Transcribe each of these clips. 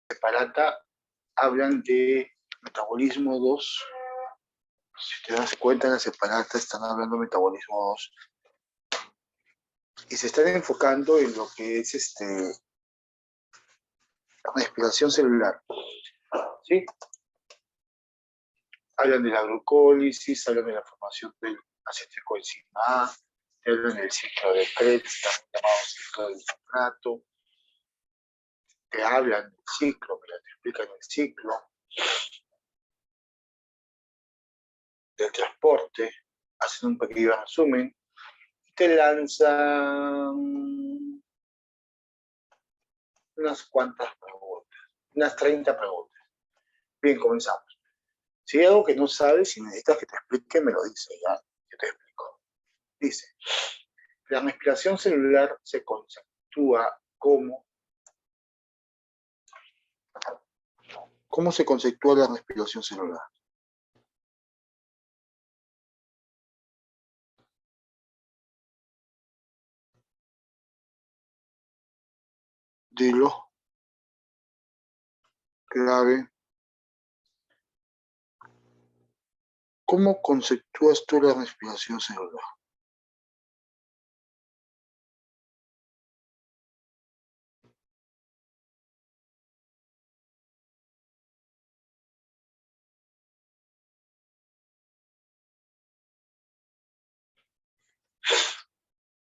separata hablan de metabolismo 2. Si te das cuenta, en la separata están hablando de metabolismo 2 y se están enfocando en lo que es la respiración celular. ¿Sí? Hablan de la glucólisis, hablan de la formación del acetilcoenzima A, hablan del ciclo de Krebs, también llamado ciclo del nitrato, te hablan del ciclo, te explican el ciclo del transporte, hacen un pequeño resumen y te lanzan unas cuantas preguntas, unas 30 preguntas. Bien, comenzamos. Si hay algo que no sabes y necesitas que te explique, me lo dice, ya, yo te explico. Dice, la respiración celular se conceptúa como... ¿Cómo se conceptúa la respiración celular? Dilo. Clave. ¿Cómo conceptúas tú la respiración celular?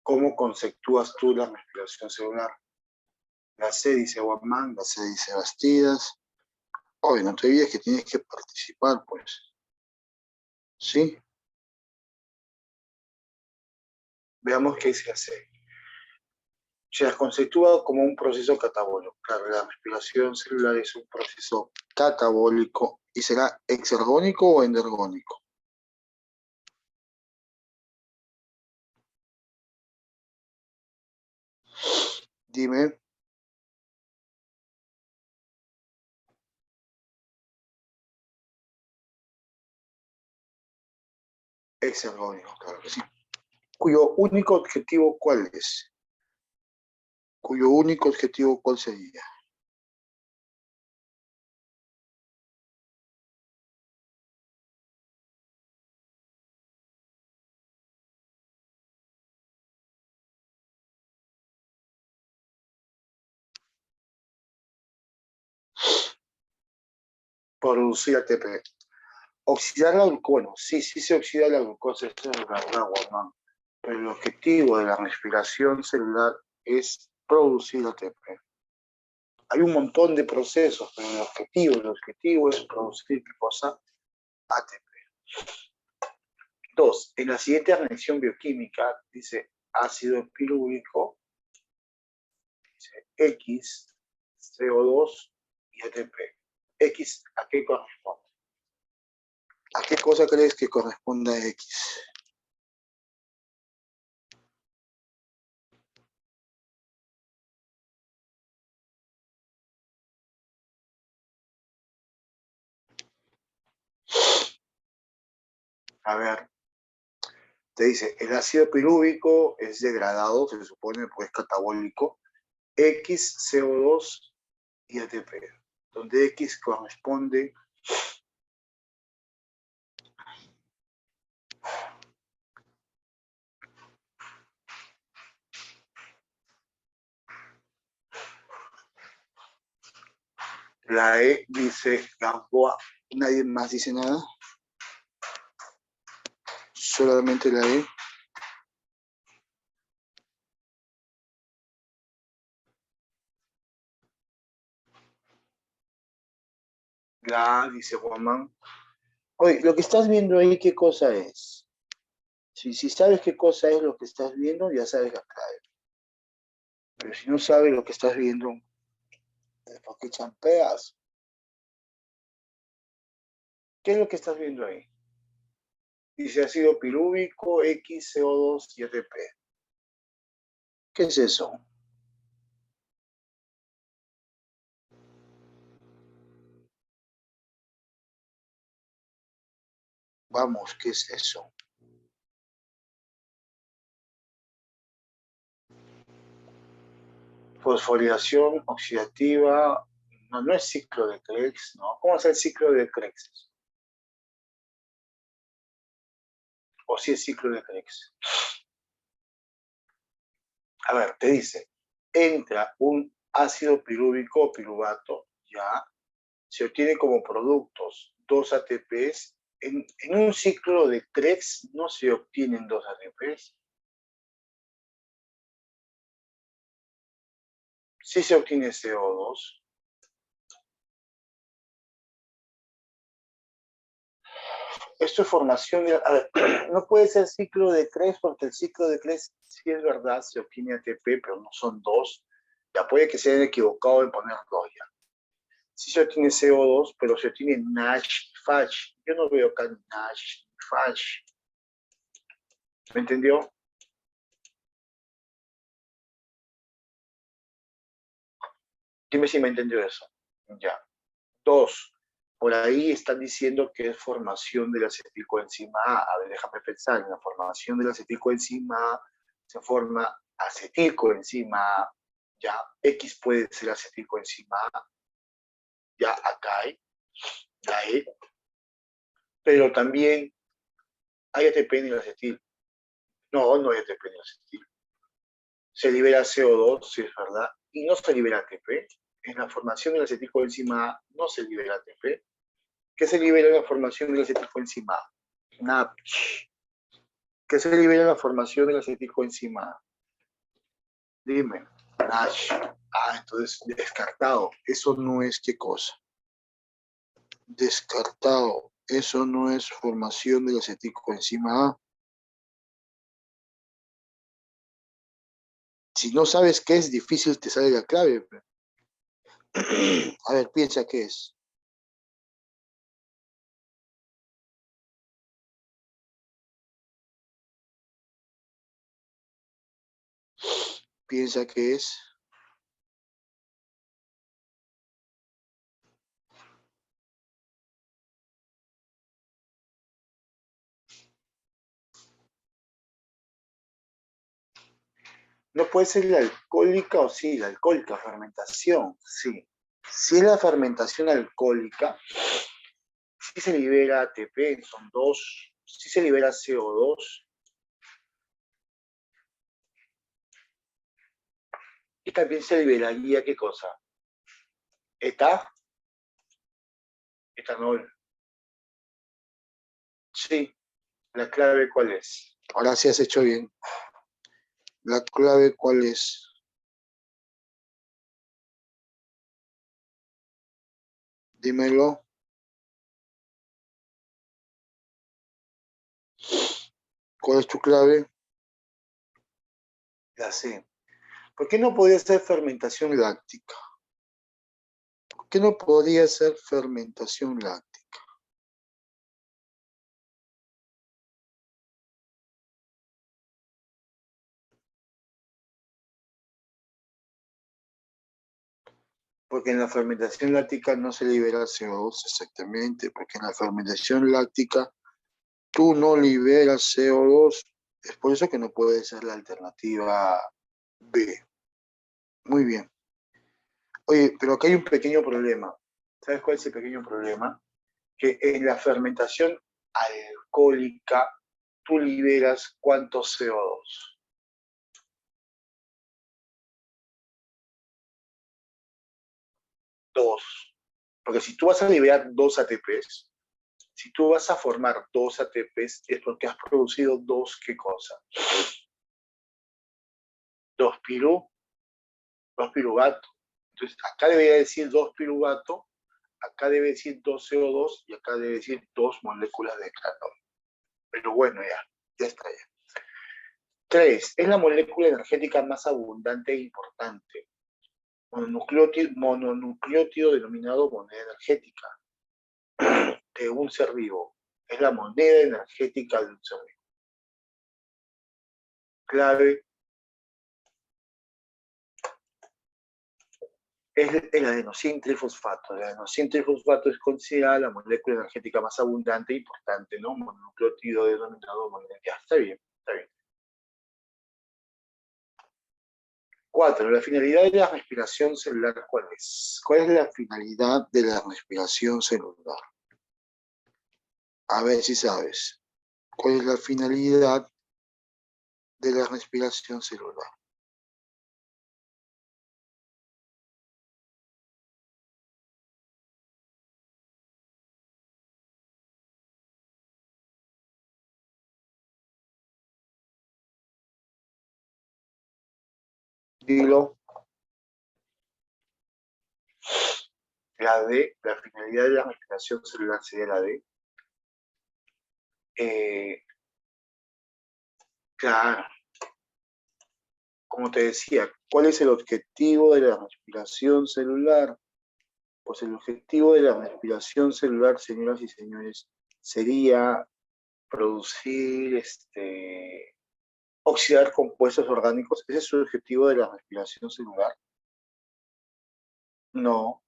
¿Cómo conceptúas tú la respiración celular? La C dice Guamán, la C dice Bastidas. Oye, no te olvides que tienes que participar, pues. ¿Sí? Veamos qué dice la C. Se las conceptúa como un proceso catabólico. Claro, la respiración celular es un proceso catabólico y será exergónico o endergónico. Dime. Exergónico, claro que sí. Cuyo único objetivo, ¿cuál es? Cuyo único objetivo, ¿cuál sería? Producir ATP. Oxidar la glucosa, bueno, sí se oxida la glucosa, esto es verdad, Guamán. Pero el objetivo de la respiración celular es producir ATP. Hay un montón de procesos, pero el objetivo es producir ¿qué cosa? ATP. 2. En la siguiente reacción bioquímica dice ácido pirúvico, dice X, CO2 y ATP. X, ¿a qué corresponde? ¿A qué cosa crees que corresponde a X? A ver, te dice, el ácido pirúvico es degradado, se supone, pues es catabólico, X, CO2 y ATP, donde X corresponde la E, dice Gamboa, nadie más dice nada, solamente la E. La A, dice Guamán. Oye, lo que estás viendo ahí, ¿qué cosa es? Si sabes qué cosa es lo que estás viendo, ya sabes la clave. Pero si no sabes lo que estás viendo, ¿por qué champeas? ¿Qué es lo que estás viendo ahí? Dice ácido pirúvico, X, CO2 y ATP. ¿Qué es eso? Vamos, ¿qué es eso? Fosforilación oxidativa No, no es ciclo de Krebs, ¿no? ¿Cómo es el ciclo de Krebs? ¿O si es ciclo de Krebs? A ver, te dice, entra un ácido pirúvico o piruvato, ya, se obtiene como productos 2 ATPs. En un ciclo de Krebs no se obtienen 2 ATPs. Sí se obtiene CO2. Esto es formación de... A ver, no puede ser ciclo de Krebs porque el ciclo de Krebs, sí es verdad, se obtiene ATP, pero no son 2. Ya puede que se hayan equivocado en poner 2 ya. Sí se obtiene CO2, pero se obtiene NASH y FASH. Yo no veo acá NASH y FASH. ¿Me entendió? Dime si me entendió eso. Ya. 2. Por ahí están diciendo que es formación de la acetilcoenzima A. A ver, déjame pensar. En la formación de la acetilcoenzima A se forma acetilcoenzima A. Ya. X puede ser acetilcoenzima A. Ya, acá hay. La E. Pero también hay ATP en el acetil. No, no hay ATP en el acetil. Se libera CO2, si es verdad, y no se libera ATP. En la formación de la acetilcoenzima A no se libera ATP. ¿Qué se libera en la formación de la acetilcoenzima A? NAPCH. ¿Qué se libera en la formación de la acetilcoenzima A? Dime. NASH. Ah, entonces, descartado. Eso no es qué cosa. Descartado. Eso no es formación de la acetilcoenzima A. Si no sabes qué es, difícil te sale la clave. A ver, piensa qué es. Piensa qué es. No puede ser la alcohólica o sí, la alcohólica, fermentación, sí. Si es la fermentación alcohólica, sí se libera ATP, son 2, sí se libera CO2, y también se liberaría, ¿qué cosa? Etanol. Sí, la clave ¿cuál es? Ahora sí has hecho bien. La clave ¿cuál es? Dímelo. ¿Cuál es tu clave? La C. ¿Por qué no podía ser fermentación láctica? ¿Por qué no podría ser fermentación láctica? Porque en la fermentación láctica no se libera CO2 exactamente, porque en la fermentación láctica tú no liberas CO2, es por eso que no puede ser la alternativa B. Muy bien. Oye, pero acá hay un pequeño problema. ¿Sabes cuál es el pequeño problema? Que en la fermentación alcohólica tú liberas ¿cuántos CO2? 2. Porque si tú vas a liberar 2 ATPs, si tú vas a formar 2 ATPs, es porque has producido 2, ¿qué cosa? 2 pirú, 2 piruvato. Entonces, acá debería decir 2 piruvato, acá debe decir 2 CO2 y acá debe decir 2 moléculas de etanol. Pero bueno, ya está ya. 3. Es la molécula energética más abundante e importante. Mononucleótido denominado moneda energética de un ser vivo. Es la moneda energética de un ser vivo. Clave es el adenosín trifosfato. El adenosín trifosfato es considerada la molécula energética más abundante e importante, ¿no? Mononucleótido denominado moneda. Ya, está bien, está bien. 4. La finalidad de la respiración celular, ¿cuál es? ¿Cuál es la finalidad de la respiración celular? A ver si sabes. ¿Cuál es la finalidad de la respiración celular? Dilo. La D, la finalidad de la respiración celular sería la D. Claro, como te decía, ¿cuál es el objetivo de la respiración celular? Pues el objetivo de la respiración celular, señoras y señores, sería producir, oxidar compuestos orgánicos. ¿Ese es el objetivo de la respiración celular? No.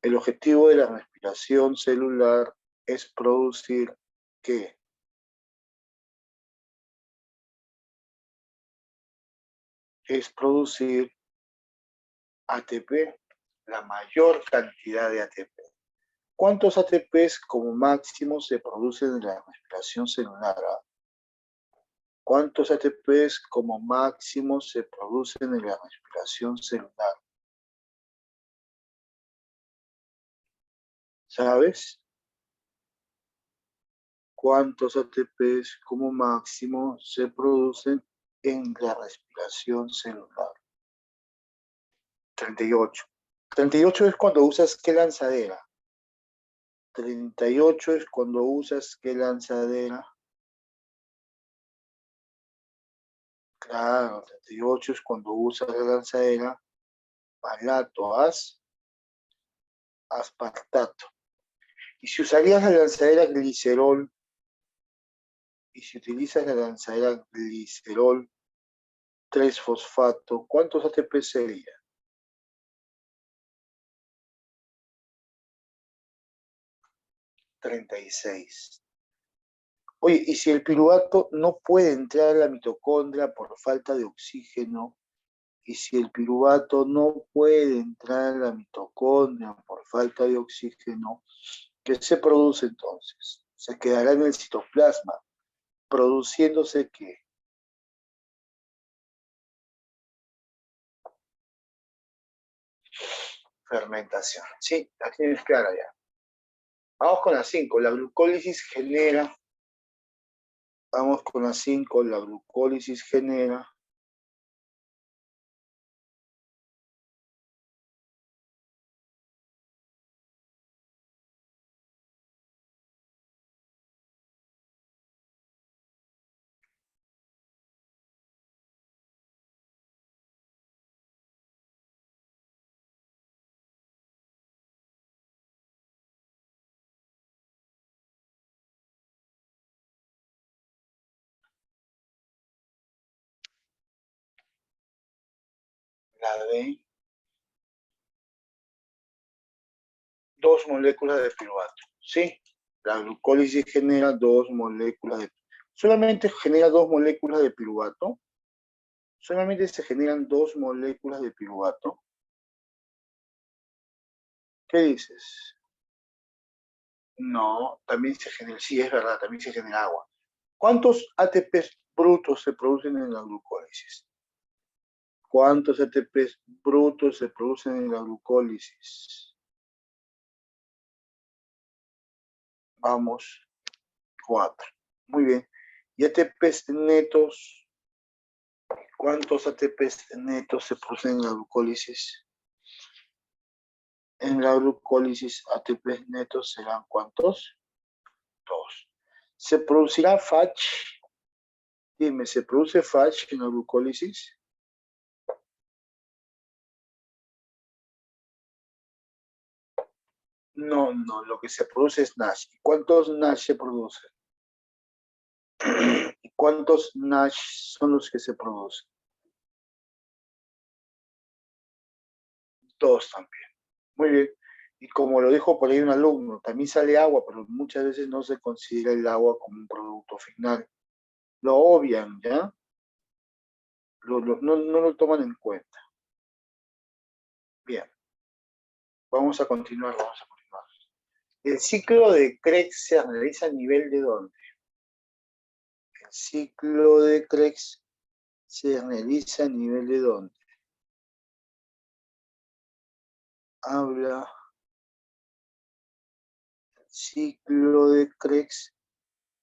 El objetivo de la respiración celular es producir, ¿qué? Es producir ATP, la mayor cantidad de ATP. ¿Cuántos ATPs como máximo se producen en la respiración celular? ¿Cuántos ATPs como máximo se producen en la respiración celular? ¿Sabes? ¿Cuántos ATPs como máximo se producen en la respiración celular? 38. 38 es cuando usas qué lanzadera. 38 es cuando usas qué lanzadera. Claro, 38 es cuando usas la lanzadera malato, aspartato. Y si usarías la lanzadera glicerol, y si utilizas la lanzadera glicerol 3-fosfato, ¿cuántos ATP sería? 36. Oye, y si el piruvato no puede entrar a la mitocondria por falta de oxígeno, y si el piruvato no puede entrar a la mitocondria por falta de oxígeno, ¿qué se produce entonces? Se quedará en el citoplasma, produciéndose ¿qué? Fermentación. Sí, la tienes clara ya. Vamos con la 5. La glucólisis genera. Vamos con la 5. La glucólisis genera. La de 2 moléculas de piruvato. Sí, la glucólisis genera 2 moléculas de. Solamente genera 2 moléculas de piruvato. Solamente se generan 2 moléculas de piruvato. ¿Qué dices? No, también se genera, sí, es verdad, también se genera agua. ¿Cuántos ATPs brutos se producen en la glucólisis? ¿Cuántos ATPs brutos se producen en la glucólisis? Vamos, 4. Muy bien. ¿Y ATPs netos? ¿Cuántos ATPs netos se producen en la glucólisis? En la glucólisis, ATPs netos serán ¿cuántos? 2. ¿Se producirá FACH? Dime, ¿se produce FACH en la glucólisis? No, no, lo que se produce es NASH. ¿Y cuántos NASH se producen? ¿Y cuántos NASH son los que se producen? 2 también. Muy bien. Y como lo dijo por ahí un alumno, también sale agua, pero muchas veces no se considera el agua como un producto final. Lo obvian, ¿ya? No lo toman en cuenta. Vamos a continuar, vamos a continuar. El ciclo de Krebs se analiza a nivel de dónde. El ciclo de Krebs se analiza a nivel de dónde. Habla. El ciclo de Krebs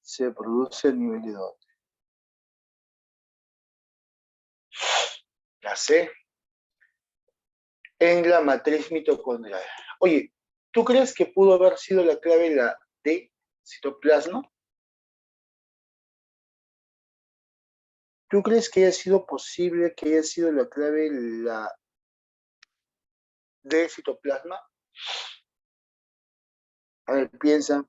se produce a nivel de dónde. La C. En la matriz mitocondrial. Oye, ¿tú crees que pudo haber sido la clave la D, citoplasma? ¿Tú crees que haya sido posible que haya sido la clave la D, citoplasma? A ver, piensa.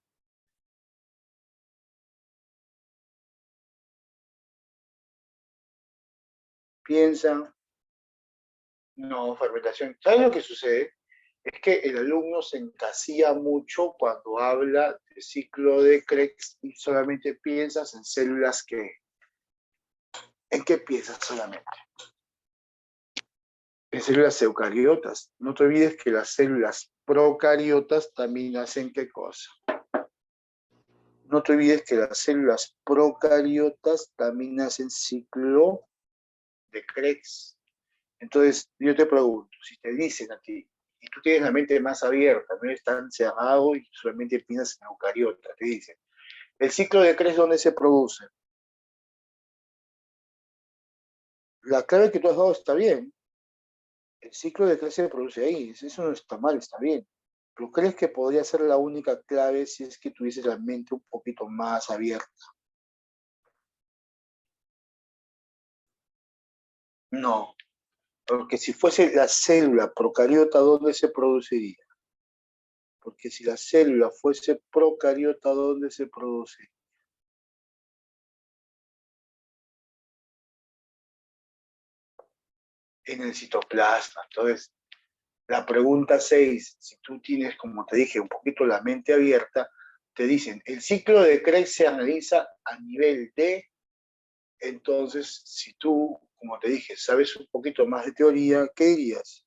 Piensa. No, fermentación. ¿Sabes lo que sucede? Es que el alumno se encasilla mucho cuando habla de ciclo de Krebs y solamente piensas en células que... ¿En qué piensas solamente? En células eucariotas. No te olvides que las células procariotas también hacen ¿qué cosa? No te olvides que las células procariotas también hacen ciclo de Krebs. Entonces, yo te pregunto, si te dicen a ti, y tú tienes la mente más abierta, no eres tan cerrado y solamente piensas en eucariota, te dicen, ¿el ciclo de Krebs dónde se produce? La clave que tú has dado está bien. El ciclo de Krebs se produce ahí, eso no está mal, está bien. Pero ¿crees que podría ser la única clave si es que tuvieses la mente un poquito más abierta? No, porque si fuese la célula procariota, ¿dónde se produciría? Porque si la célula fuese procariota, ¿dónde se produce? En el citoplasma. Entonces, la pregunta 6, si tú tienes, como te dije, un poquito la mente abierta, te dicen, el ciclo de Krebs se analiza a nivel de, entonces, si tú, como te dije, sabes un poquito más de teoría, ¿qué dirías?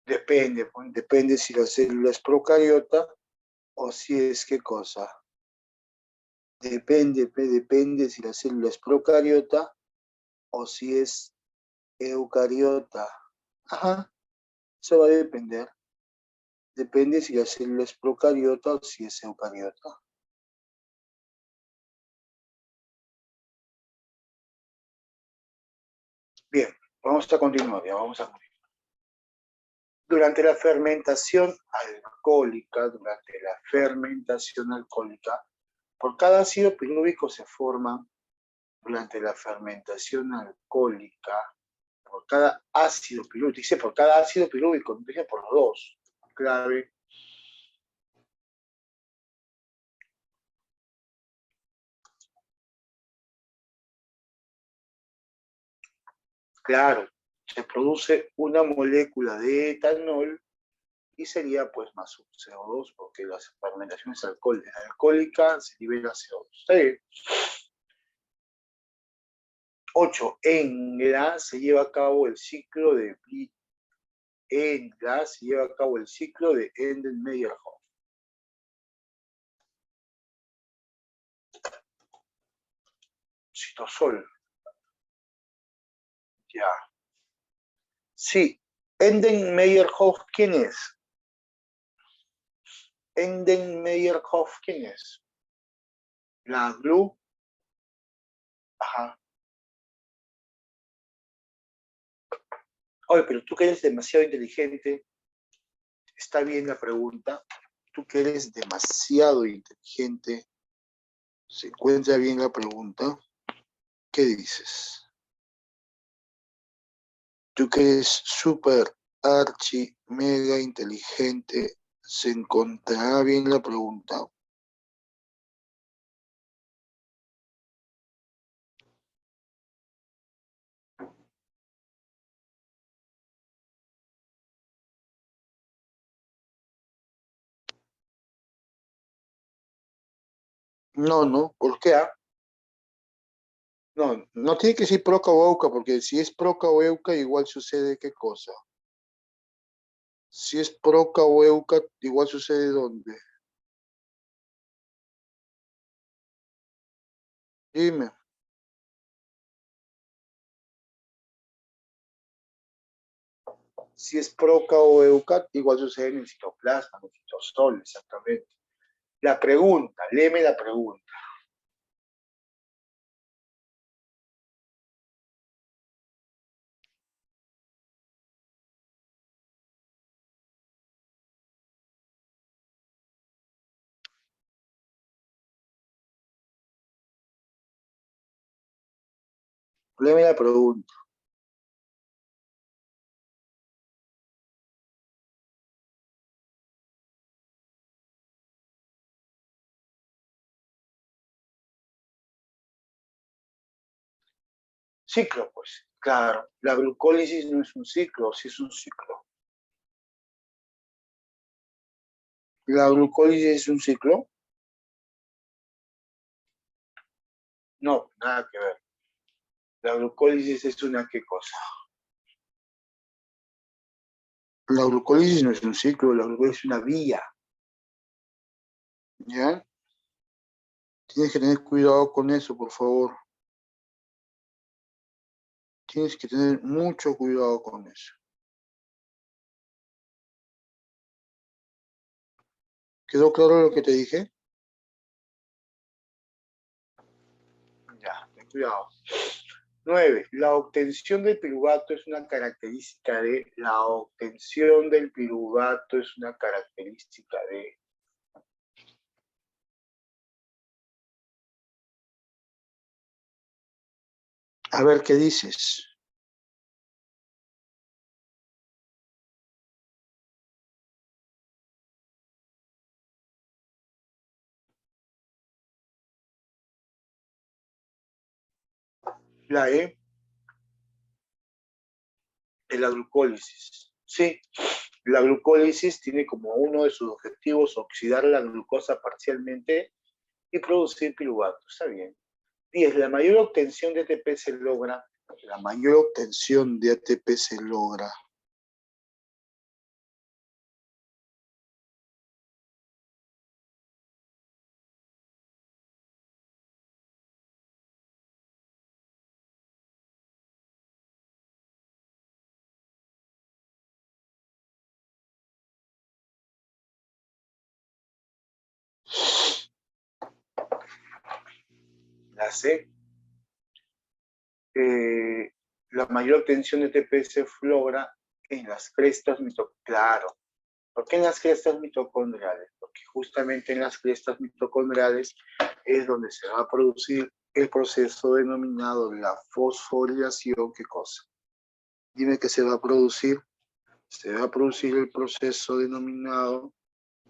Depende, pues, depende si la célula es procariota o si es qué cosa. Depende si la célula es procariota o si es eucariota. Ajá, eso va a depender. Depende si la célula es procariota o si es eucariota. Bien, vamos a continuar, ya vamos a continuar. Durante la fermentación alcohólica, por cada ácido pirúvico se forma, durante la fermentación alcohólica, por cada ácido pirúvico, dice por cada ácido pirúvico, no dice por los dos, clave. Claro, se produce una molécula de etanol y sería pues más un CO2 porque la fermentación es alcohólica, se libera CO2. Sí. 8. En gas se lleva a cabo el ciclo de Enden-Meyerhof. Citosol. Ya. Sí. Enden-Meyerhof, ¿quién es? Enden-Meyerhof, ¿quién es? La GLU. Ajá. Oye, pero tú que eres demasiado inteligente, está bien la pregunta. Tú que eres demasiado inteligente, se encuentra bien la pregunta. ¿Qué dices? Tú que eres súper archi, mega inteligente, ¿se encontrará bien la pregunta? No, no, ¿por qué? No, no tiene que ser proca o euca, porque si es proca o euca, igual sucede ¿qué cosa? Si es proca o euca, igual sucede ¿dónde? Dime. Si es proca o euca, igual sucede en el citoplasma, en el citosol, exactamente. La pregunta, léeme la pregunta. Léeme la pregunta. Ciclo, pues. Claro, la glucólisis no es un ciclo, sí es un ciclo. ¿La glucólisis es un ciclo? No, nada que ver. La glucólisis es una qué cosa. La glucólisis no es un ciclo, la glucólisis es una vía. ¿Ya? Tienes que tener cuidado con eso, por favor. Tienes que tener mucho cuidado con eso. ¿Quedó claro lo que te dije? Ya, ten cuidado. 9. La obtención del piruvato es una característica de... La obtención del piruvato es una característica de... A ver, ¿qué dices? La E es la glucólisis. Sí, la glucólisis tiene como uno de sus objetivos oxidar la glucosa parcialmente y producir piruvato. Está bien. 10. La mayor obtención de ATP se logra. La mayor obtención de ATP se logra. La C. eh, la mayor obtención de ATP se logra en las crestas mitocondriales. Claro. ¿Por qué en las crestas mitocondriales? Porque justamente en las crestas mitocondriales es donde se va a producir el proceso denominado la fosforilación. ¿Qué cosa? Dime qué se va a producir. Se va a producir el proceso denominado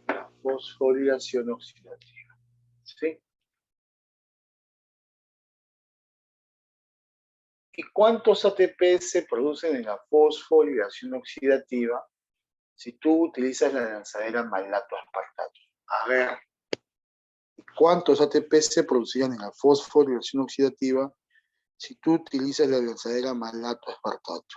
la fosforilación oxidativa. ¿Sí? ¿Y cuántos ATP se producen en la fosforilación oxidativa si tú utilizas la lanzadera malato-aspartato? A ver, ¿cuántos ATP se producían en la fosforilación oxidativa si tú utilizas la lanzadera malato-aspartato?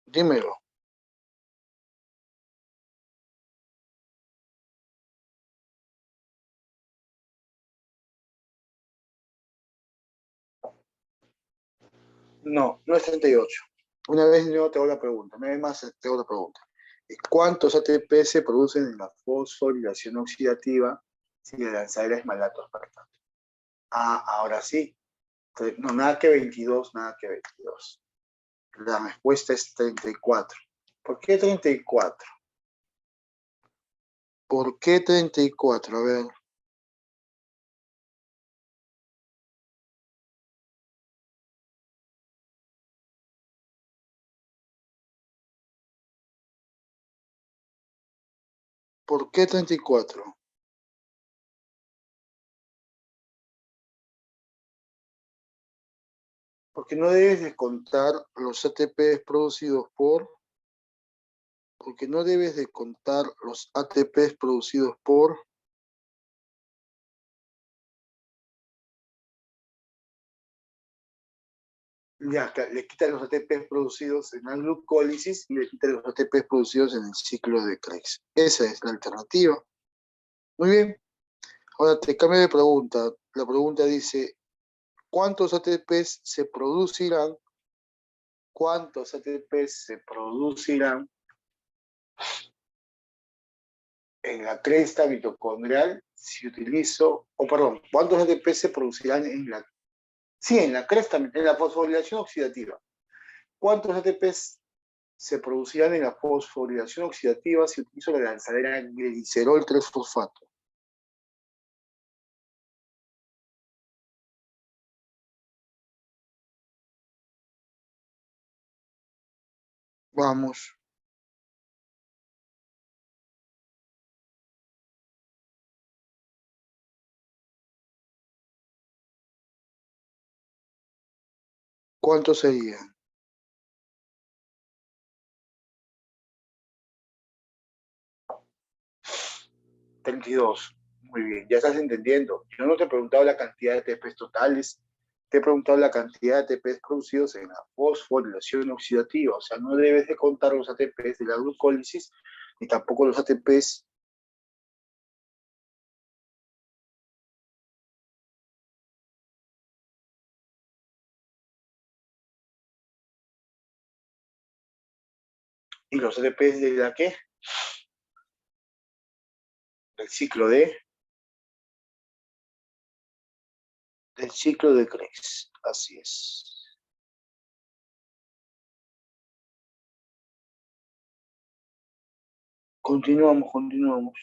Dímelo. No, no es 38. Una vez de nuevo te hago la pregunta. Una vez más te hago la pregunta. ¿Cuántos ATP se producen en la fosforilación oxidativa si la lanzadera es malato-aspartato? Ah, ahora sí. No, nada que 22, nada que 22. La respuesta es 34. ¿Por qué 34? ¿Por qué 34? A ver. ¿Por qué 34? Porque no debes descontar los ATPs producidos porque no debes descontar los ATPs producidos por, ya, le quitan los ATPs producidos en la glucólisis y le quitan los ATPs producidos en el ciclo de Krebs. Esa es la alternativa. Muy bien. Ahora te cambio de pregunta. La pregunta dice, ¿cuántos ATPs se producirán? ¿Cuántos ATPs se producirán en la cresta mitocondrial si utilizo, perdón, ¿cuántos ATPs se producirán en la cresta, en la fosforilación oxidativa? ¿Cuántos ATPs se producirán en la fosforilación oxidativa si utilizo la lanzadera glicerol 3-fosfato? Vamos. ¿Cuántos serían? 32. Muy bien, ya estás entendiendo. Yo no te he preguntado la cantidad de ATPs totales, te he preguntado la cantidad de ATPs producidos en la fosforilación oxidativa. O sea, no debes de contar los ATPs de la glucólisis, ni tampoco los ATPs y los ATPs de la ¿qué? Del ciclo de Krebs. Así es. Continuamos.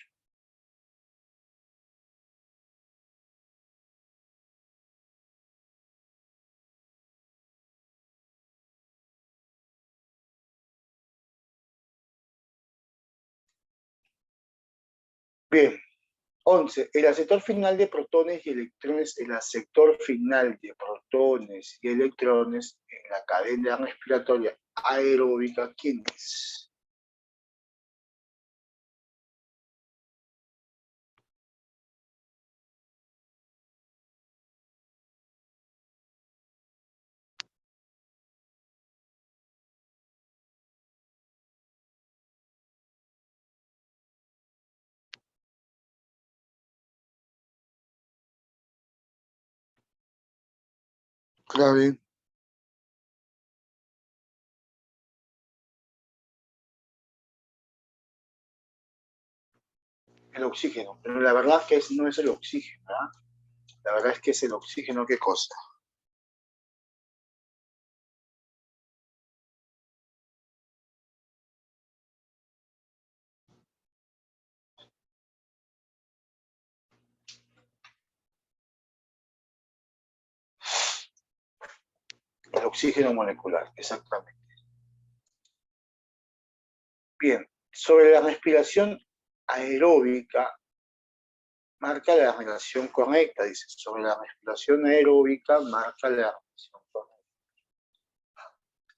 Bien. 11. El aceptor final de protones y electrones, el aceptor final de protones y electrones en la cadena respiratoria aeróbica, ¿quién es? Clave. El oxígeno, pero la verdad es que no es el oxígeno, ¿verdad? La verdad es que es el oxígeno, ¿qué cosa? El oxígeno molecular, exactamente. Bien, sobre la respiración aeróbica, marca la relación correcta, dice. Sobre la respiración aeróbica, marca la relación correcta.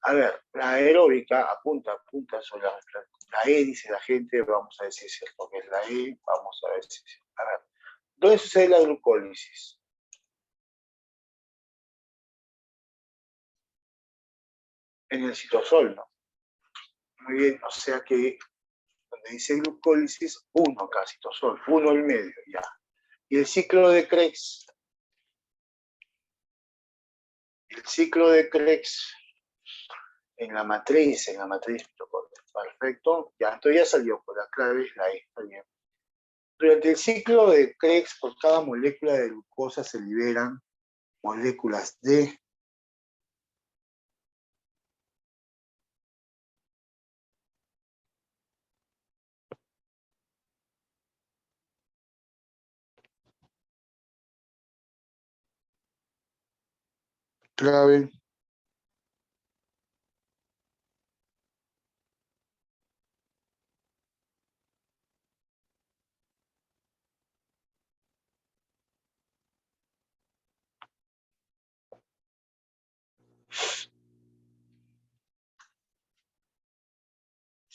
A ver, la aeróbica apunta sobre la respiración. La E dice la gente, vamos a ver si es cierto que es la E, vamos a ver si es cierto. A ver, ¿dónde sucede la glucólisis? En el citosol, ¿no? Muy bien, o sea que donde dice glucólisis, 1 acá, citosol, 1 al medio, ya. Y el ciclo de Krebs, en la matriz mitocondrial. Perfecto, ya, entonces ya salió, por la clave es la E, está bien. Durante el ciclo de Krebs, por cada molécula de glucosa se liberan moléculas de clave.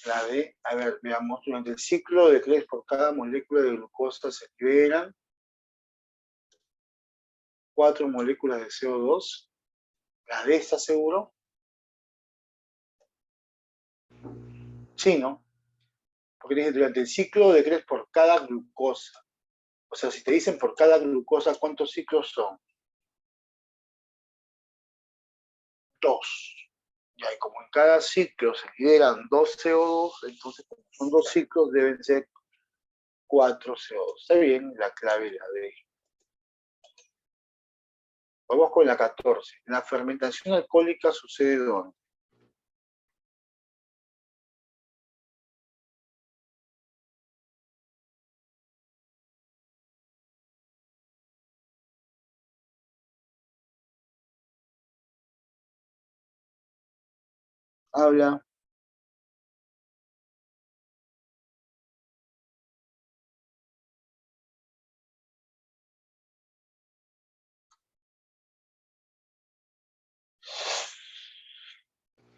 La D, a ver, veamos, durante el ciclo de Krebs por cada molécula de glucosa se liberan 4 moléculas de CO2. ¿La D está seguro? Sí, ¿no? Porque dice durante el ciclo de Krebs por cada glucosa. O sea, si te dicen por cada glucosa, ¿cuántos ciclos son? 2. Ya, y como en cada ciclo se liberan 2 CO2, entonces como son 2 ciclos deben ser 4 CO2. Está bien, la clave la D. Vamos con la 14. La fermentación alcohólica sucede ¿dónde? Habla.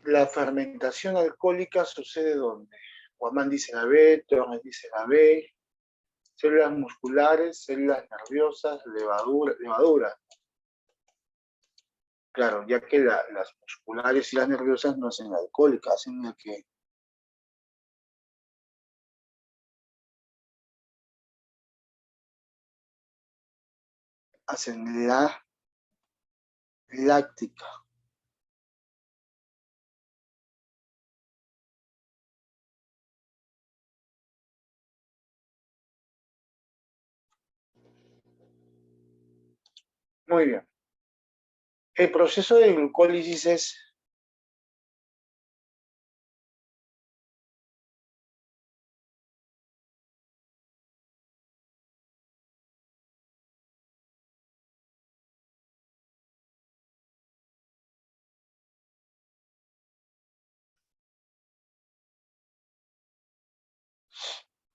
La fermentación alcohólica sucede ¿dónde? Guamán dice la B, Torres dice la B. Células musculares, células nerviosas, levadura. Claro, ya que las musculares y las nerviosas no hacen la alcohólica, hacen la que hacen la láctica. Muy bien. El proceso de glucólisis es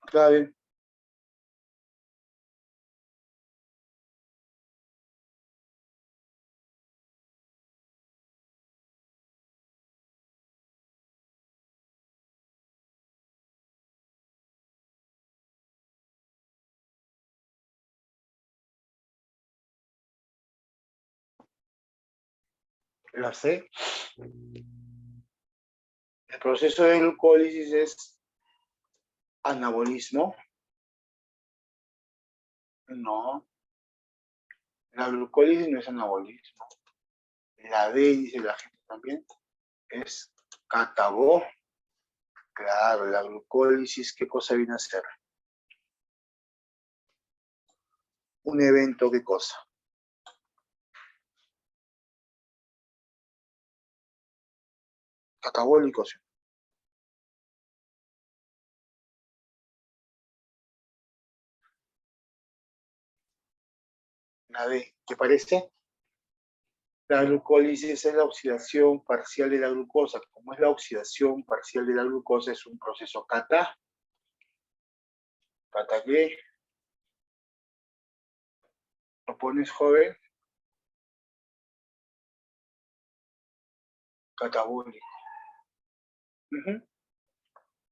clave. La C. El proceso de glucólisis es anabolismo. No, la glucólisis no es anabolismo. La D, dice la gente también, es catabó. Claro, la glucólisis, ¿qué cosa viene a ser? Un evento, ¿qué cosa? Catabólico, ¿sí? La D, ¿te parece? La glucólisis es la oxidación parcial de la glucosa. Como es la oxidación parcial de la glucosa, es un proceso cata. ¿Cata qué? ¿Lo pones joven? Catabólico. Uh-huh.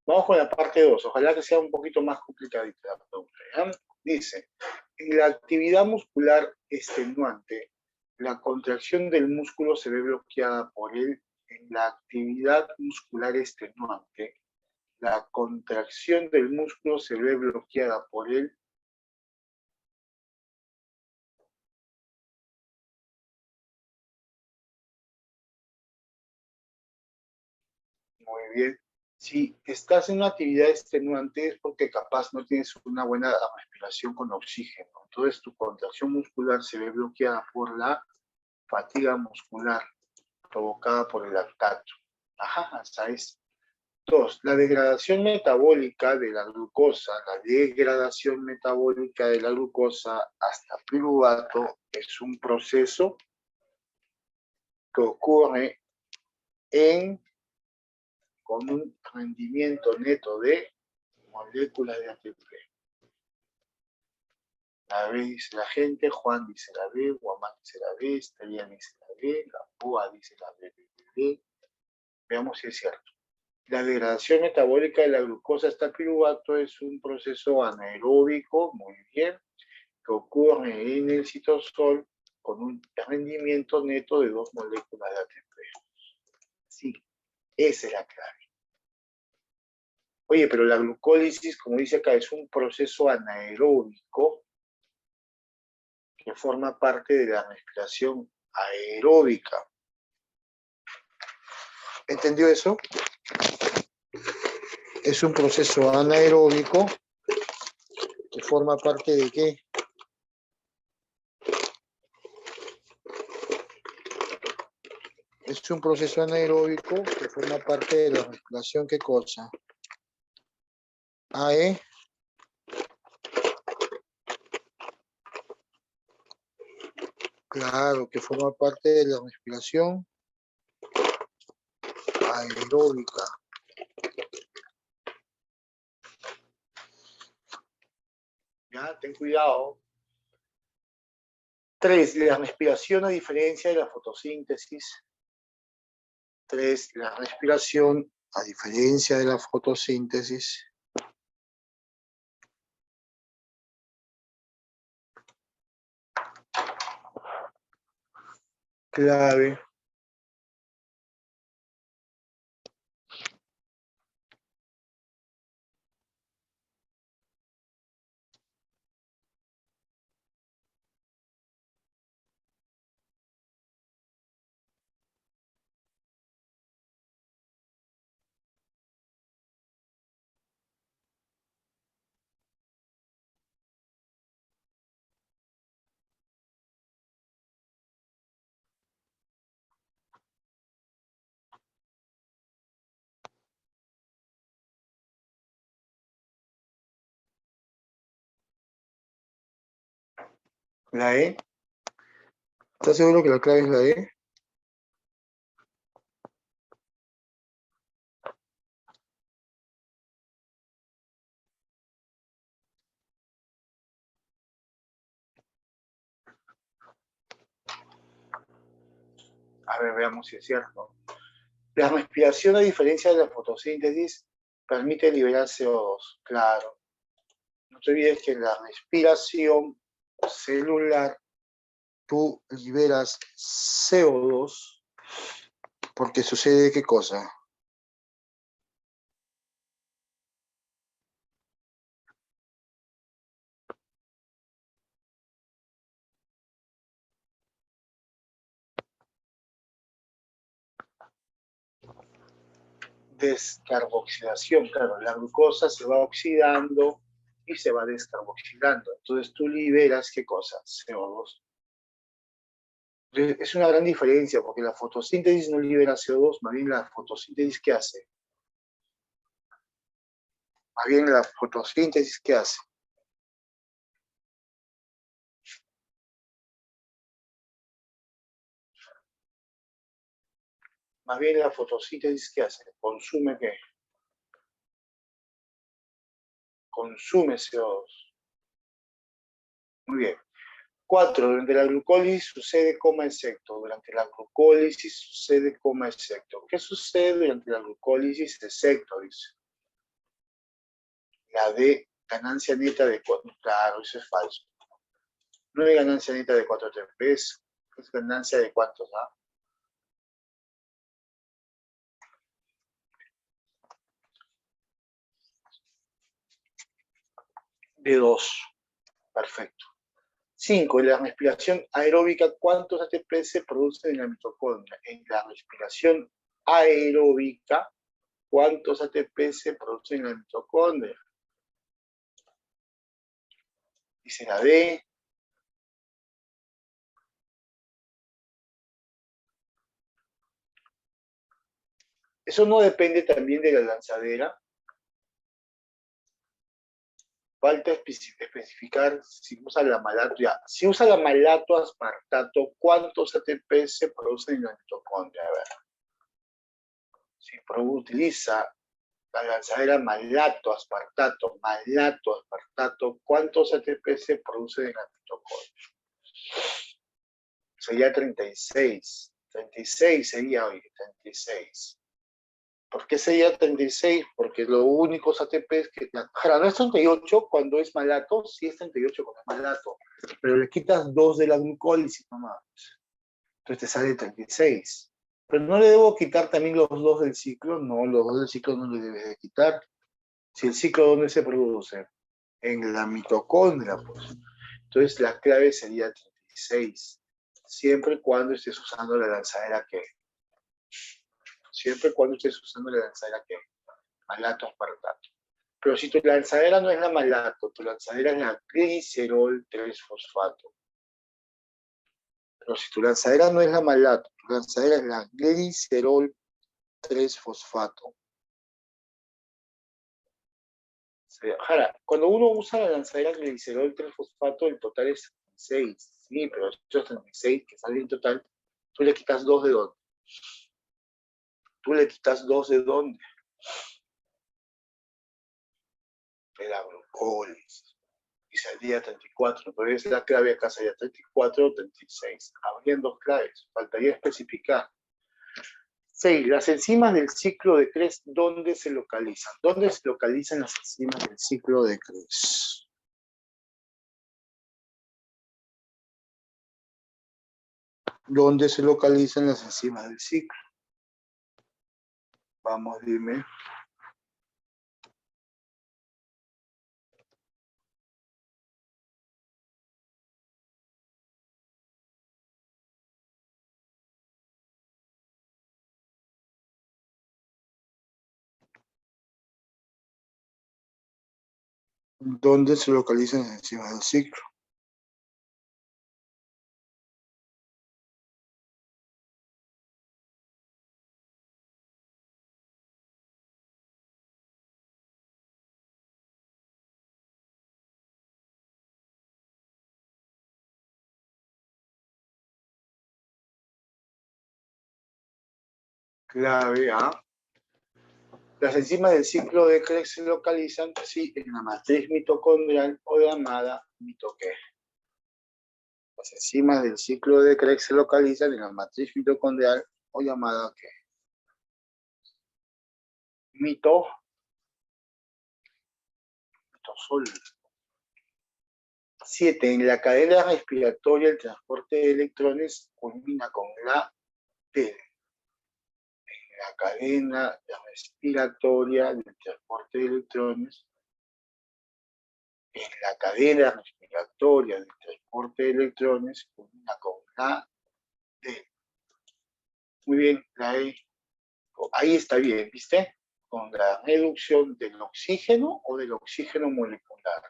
Vamos con la parte 2. Ojalá que sea un poquito más complicadita la pregunta. ¿Ya? Dice, en la actividad muscular extenuante, la contracción del músculo se ve bloqueada por él. En la actividad muscular extenuante, la contracción del músculo se ve bloqueada por él. Muy bien. Si estás en una actividad extenuante es porque capaz no tienes una buena respiración con oxígeno. Entonces tu contracción muscular se ve bloqueada por la fatiga muscular provocada por el lactato. Ajá, hasta es. 2. La degradación metabólica de la glucosa. La degradación metabólica de la glucosa hasta piruvato es un proceso que ocurre con un rendimiento neto de moléculas de ATP. La B dice la gente, Juan dice la B, Guamán dice la B, Esteban dice la B, Gamboa dice la B. Veamos si es cierto. La degradación metabólica de la glucosa hasta piruvato es un proceso anaeróbico, muy bien, que ocurre en el citosol con un rendimiento neto de 2 moléculas de ATP. Sí, esa es la clave. Oye, pero la glucólisis, como dice acá, es un proceso anaeróbico que forma parte de la respiración aeróbica. ¿Entendió eso? Es un proceso anaeróbico que forma parte de ¿qué? Es un proceso anaeróbico que forma parte de la respiración, ¿qué cosa? AE. Claro, que forma parte de la respiración aeróbica. Ya, ten cuidado. 3. La respiración a diferencia de la fotosíntesis. 3. La respiración a diferencia de la fotosíntesis. Clave. La E. ¿Estás seguro que la clave es la E? A ver, veamos si es cierto. La respiración, a diferencia de la fotosíntesis, permite liberar CO2. Claro. No te olvides que en la respiración celular tú liberas CO2 porque sucede ¿qué cosa? Descarboxilación. Claro, la glucosa se va oxidando y se va descarboxilando. Entonces tú liberas ¿qué cosa? CO2. Es una gran diferencia porque la fotosíntesis no libera CO2, más bien la fotosíntesis ¿qué hace? Más bien la fotosíntesis ¿qué hace? Más bien la fotosíntesis ¿qué hace? ¿Consume qué? Consume CO2. Muy bien. 4. Durante la glucólisis sucede coma execto. Durante la glucólisis sucede coma execto. ¿Qué sucede durante la glucólisis execto? Dice. La D, ganancia neta de 4. Claro, eso es falso. No hay ganancia neta de 4 ATP, es ganancia de cuántos, ¿ah? De 2. Perfecto. 5. En la respiración aeróbica, ¿cuántos ATP se producen en la mitocondria? En la respiración aeróbica, ¿cuántos ATP se producen en la mitocondria? Dice la D. Eso no depende también de la lanzadera. Falta especificar si usa la malato. Ya, si usa la malato aspartato, ¿cuántos ATP se producen en la mitocondria? A ver. Si utiliza la lanzadera malato aspartato, ¿cuántos ATP se producen en la mitocondria? Sería 36. 36 sería hoy, 36. ¿Por qué sería 36? Porque los únicos ATPs que... Ahora, no es 38 cuando es malato, sí es 38 cuando es malato, pero le quitas 2 de la glucólisis nomás. Entonces te sale 36. Pero no le debo quitar también los 2 del ciclo, no, los 2 del ciclo no le debes de quitar. Si el ciclo, ¿dónde se produce? En la mitocondria, pues. Entonces la clave sería 36, siempre y cuando estés usando la lanzadera que, siempre y cuando estés usando la lanzadera que, malato aspartato. Pero si tu lanzadera no es la malato, tu lanzadera es la glicerol 3-fosfato. Pero si tu lanzadera no es la malato, tu lanzadera es la glicerol 3-fosfato. Ahora, cuando uno usa la lanzadera glicerol 3-fosfato, el total es 36. Sí, pero estos 36 que salen en total, tú le quitas 2 de dónde. Tú le quitas 2 de dónde. De la glucólisis. Y saldría 34. Entonces la clave acá sería 34 o 36. Habrían dos claves. Faltaría especificar. 6. Las enzimas del ciclo de Krebs, ¿dónde se localizan? ¿Dónde se localizan las enzimas del ciclo de Krebs? ¿Dónde se localizan las enzimas del ciclo? Vamos, dime. ¿Dónde se localizan las enzimas del ciclo? Clave A. Las enzimas del ciclo de Krebs se localizan, sí, en la matriz mitocondrial o llamada mitoque. Las enzimas del ciclo de Krebs se localizan en la matriz mitocondrial o llamada ¿qué? Mitosol. 7. En la cadena respiratoria el transporte de electrones culmina con la T. En la cadena respiratoria del transporte de electrones, en la cadena respiratoria del transporte de electrones culmina con la T. Muy bien, la E. Ahí está bien, ¿viste? Con la reducción del oxígeno o del oxígeno molecular.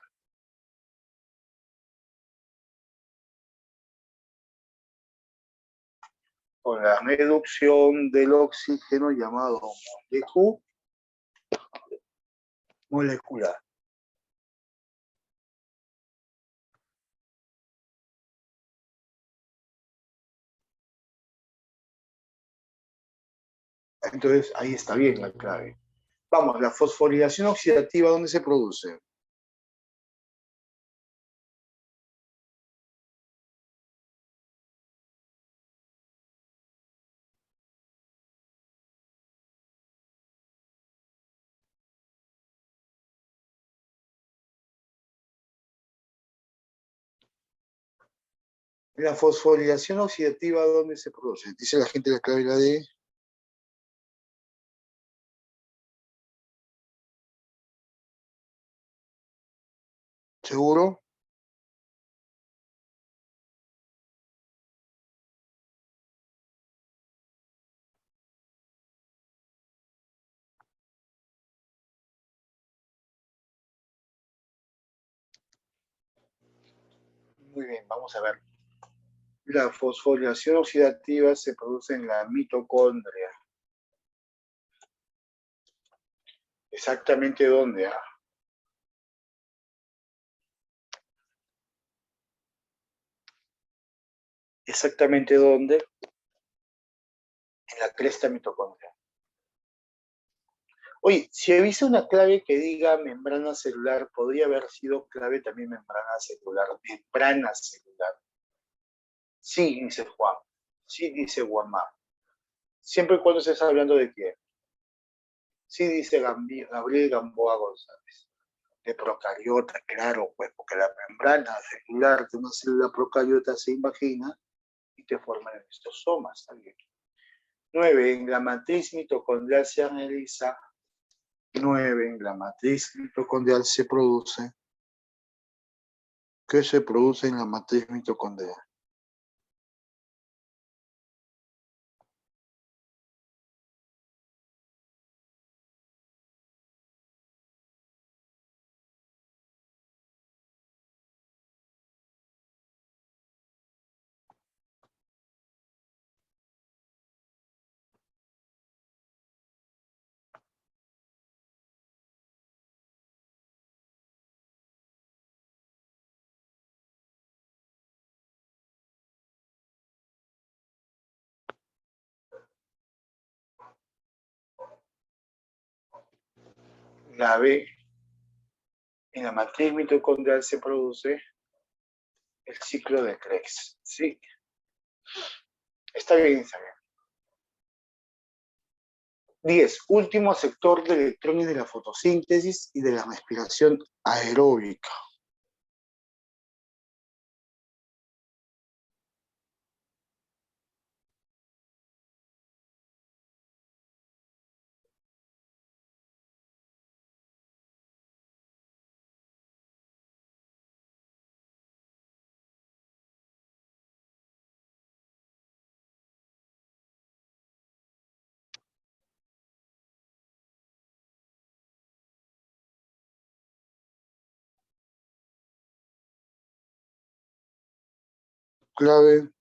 Con la reducción del oxígeno llamado molecular. Entonces, ahí está bien la clave. Vamos, la fosforilación oxidativa, ¿dónde se produce? La fosforilación oxidativa, ¿dónde se produce? Dice la gente la clave la D. ¿Seguro? Muy bien, vamos a ver. La fosforilación oxidativa se produce en la mitocondria. ¿Exactamente dónde? ¿Exactamente dónde? En la cresta mitocondria. Oye, si avisa una clave que diga membrana celular, podría haber sido clave también membrana celular. Membrana celular. Sí, dice Juan. Sí, dice Guamá. Siempre y cuando estés hablando de qué. Sí, dice Gabriel Gamboa González. De procariota, claro, pues, porque la membrana celular de una célula procariota se imagina y te forman en estos somas también. 9. En la matriz mitocondrial se analiza. 9. En la matriz mitocondrial se produce. ¿Qué se produce en la matriz mitocondrial? La B. En la matriz mitocondrial se produce el ciclo de Krebs. ¿Sí? Está bien, está bien. 10. Último sector de electrones de la fotosíntesis y de la respiración aeróbica. Clave.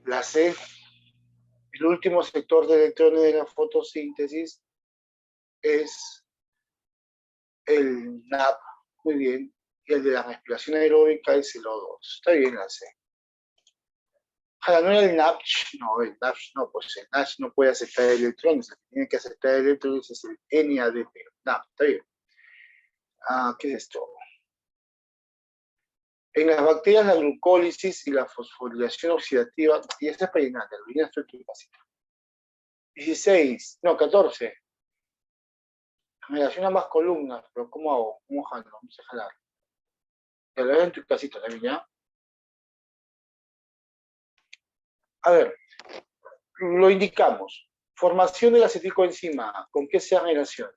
La C. El último sector de electrones de la fotosíntesis es el NAP, muy bien, y el de la respiración aeróbica es el O2. Está bien la C. Ahora, no era el NAPCH, no, el NAPCH no, pues el NAPCH no puede aceptar electrones, el que tiene que aceptar electrones es el NADP. NAP, está bien. ¿Qué es esto? En las bacterias la glucólisis y la fosforilación oxidativa, y esta es perinata, la estoy capacita. 16, no, 14. Generación a más columnas, pero ¿cómo hago? ¿Cómo jalo? Vamos a jalar. Te lo en tu casita también, ¿ya? A ver, lo indicamos. Formación del acetilcoenzima, ¿con qué se relaciona?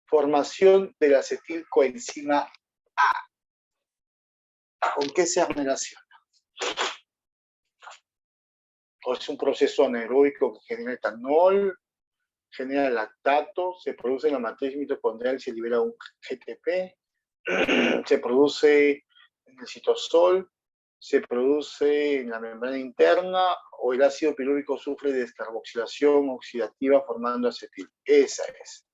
Formación del acetilcoenzima A. ¿Con qué se relaciona? O es un proceso anaeróbico que genera etanol, genera lactato, se produce en la matriz mitocondrial y se libera un GTP, se produce en el citosol, se produce en la membrana interna, o el ácido pirúvico sufre de descarboxilación oxidativa formando acetil. Esa es.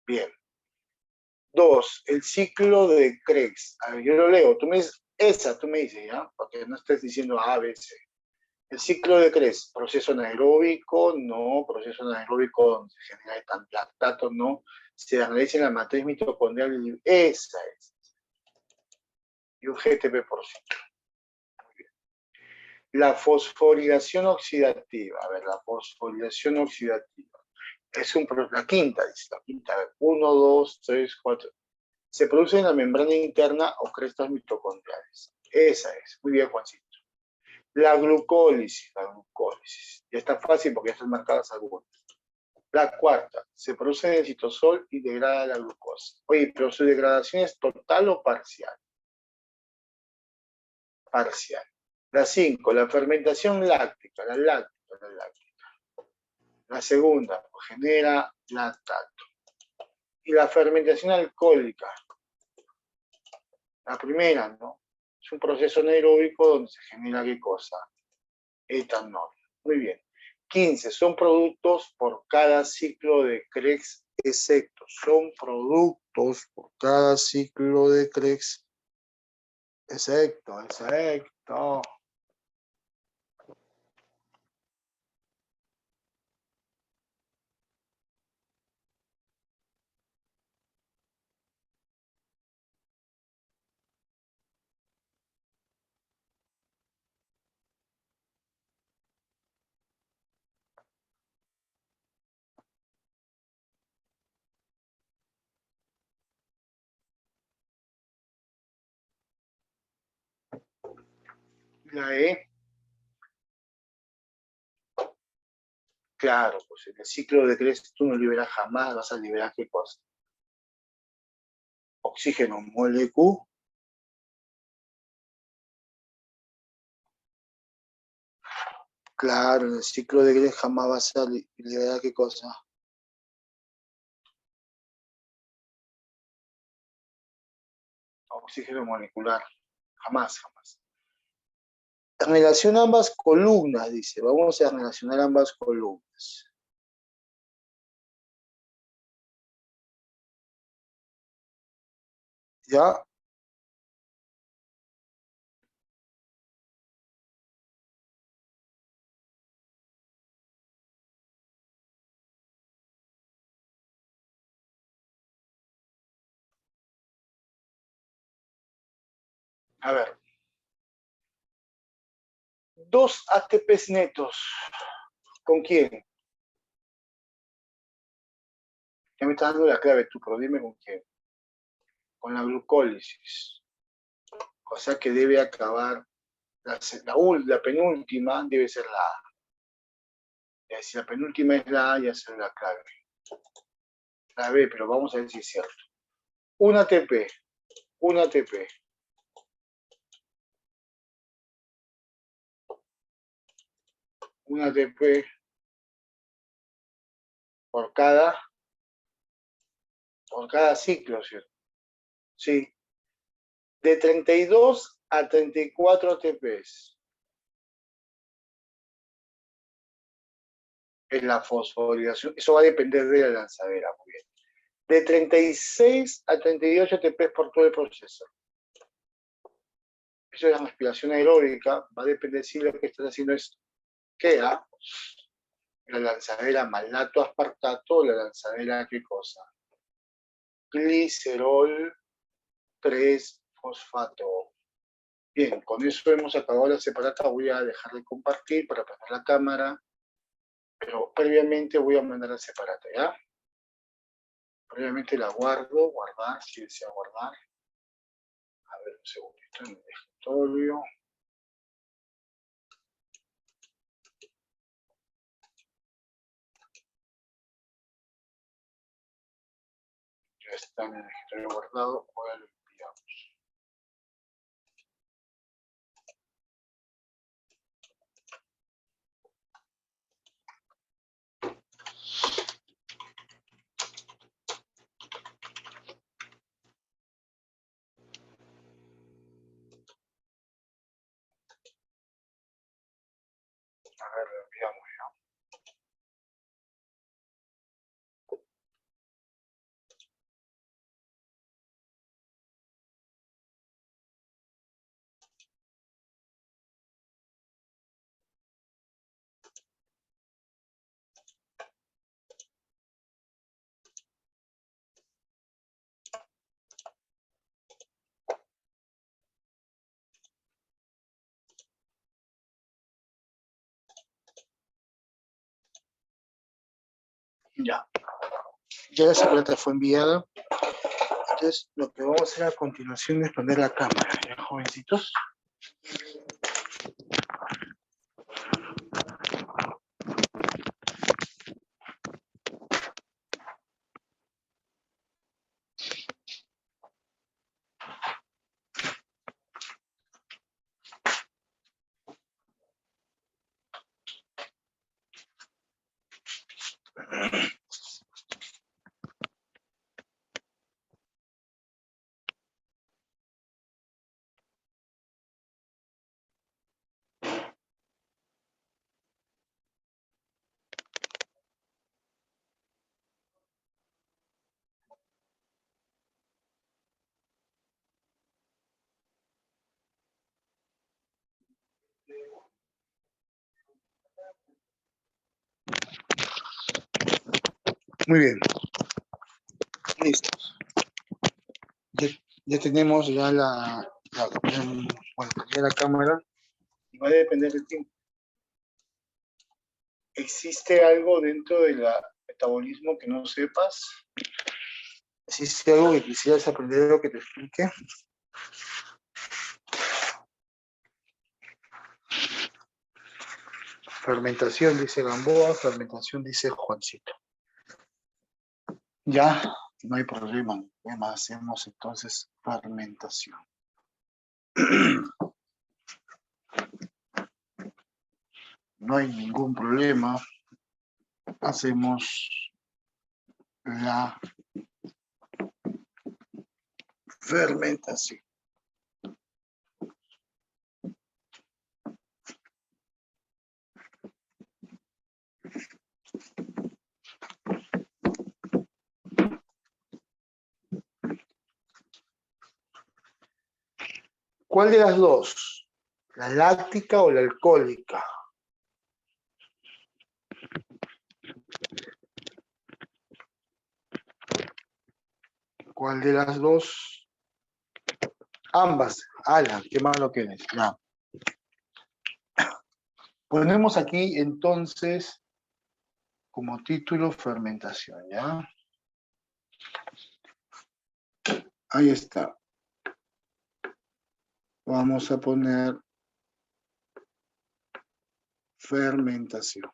Bien. 2. El ciclo de Krebs. A ver, yo lo leo. Tú me dices, esa, tú me dices, ¿ya? Porque no estés diciendo A, B, C. El ciclo de Krebs, proceso anaeróbico, no. Proceso anaeróbico donde se genera lactato, no. Se analiza en la matriz mitocondrial. Esa es. Y un GTP por ciclo. Muy bien. La fosforilación oxidativa. A ver, la fosforilación oxidativa. Es la quinta, dice la quinta. 1, 2, 3, 4. Se produce en la membrana interna o crestas mitocondriales. Esa es. Muy bien, Juancito. La glucólisis. Ya está fácil porque ya están marcadas algunas. La cuarta. Se produce en el citosol y degrada la glucosa. Oye, pero su degradación es total o parcial. Parcial. La 5. La fermentación láctica. La láctica. La segunda. Genera lactato. Y la fermentación alcohólica. La primera, ¿no? Es un proceso anaeróbico donde se genera ¿qué cosa? Etanol. Muy bien. 15. Son productos por cada ciclo de Krebs excepto. Son productos por cada ciclo de Krebs Exacto, exacto. La E, claro, pues en el ciclo de Krebs tú no liberas jamás, vas a liberar qué cosa. Oxígeno, mole Q, claro, en el ciclo de Krebs jamás vas a liberar qué cosa. Oxígeno molecular, jamás, jamás. Relaciona ambas columnas, dice. Vamos a relacionar ambas columnas. ¿Ya? A ver. Dos ATPs netos. ¿Con quién? Ya me estás dando la clave tú, pero dime con quién. Con la glucólisis. O sea que debe acabar, la penúltima debe ser la A. Si la penúltima es la A, ya será la clave. La B, pero vamos a ver si es cierto. Un ATP, un ATP. Un ATP por cada ciclo, ¿cierto? Sí. De 32 a 34 ATPs. Es la fosforilación. Eso va a depender de la lanzadera, muy bien. De 36 a 38 ATPs por todo el proceso. Eso es la respiración aeróbica. Va a depender si lo que estás haciendo es queda la lanzadera malato aspartato o la lanzadera qué cosa. Glicerol 3-fosfato. Bien, con eso hemos acabado la separata. Voy a dejar de compartir para prender la cámara, pero previamente voy a mandar la separata, ¿ya? Previamente la guardo, guardar, si desea guardar. A ver, un segundito en el escritorio. Ya está en el escritorio guardado. Ahora lo enviamos. A ver, lo enviamos. Ya. Ya la separata fue enviada. Entonces, lo que vamos a hacer a continuación es prender la cámara, ¿ya, jovencitos? Muy bien. Listos. Ya tenemos ya bueno, ya la cámara. Y va a depender del tiempo. ¿Existe algo dentro del metabolismo que no sepas? ¿Existe algo que quisieras aprender o que te explique? Fermentación, dice Gamboa, fermentación, dice Juancito. Ya, no hay problema. Hacemos entonces fermentación. No hay ningún problema. Hacemos la fermentación. ¿Cuál de las dos? ¿La láctica o la alcohólica? ¿Cuál de las dos? Ambas. ¡Hala! ¡Qué malo que eres! Ya. Ponemos aquí entonces como título fermentación, ¿ya? Ahí está. Vamos a poner fermentación.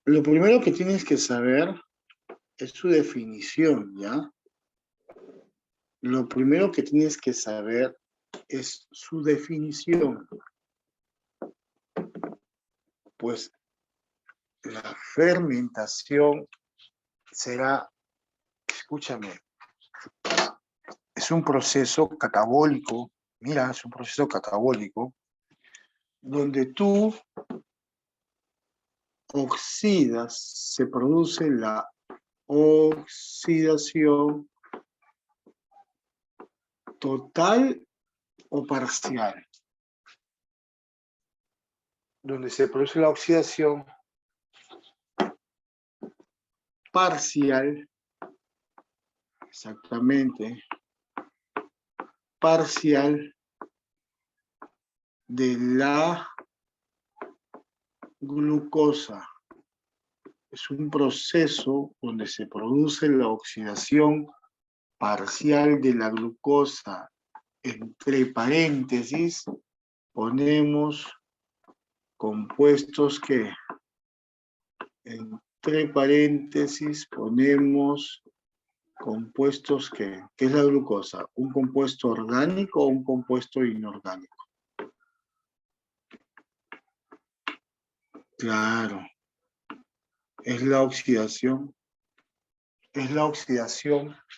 Lo primero que tienes que saber es su definición, ¿ya? Lo primero que tienes que saber es su definición. Pues la fermentación será, escúchame, es un proceso catabólico, mira, es un proceso catabólico, donde tú oxidas, se produce la oxidación total o parcial. Donde se produce la oxidación parcial, exactamente, parcial de la glucosa. Es un proceso donde se produce la oxidación parcial de la glucosa. Entre paréntesis ponemos compuestos que, entre paréntesis ponemos compuestos que, ¿qué es la glucosa? ¿Un compuesto orgánico o un compuesto inorgánico? Claro, es la oxidación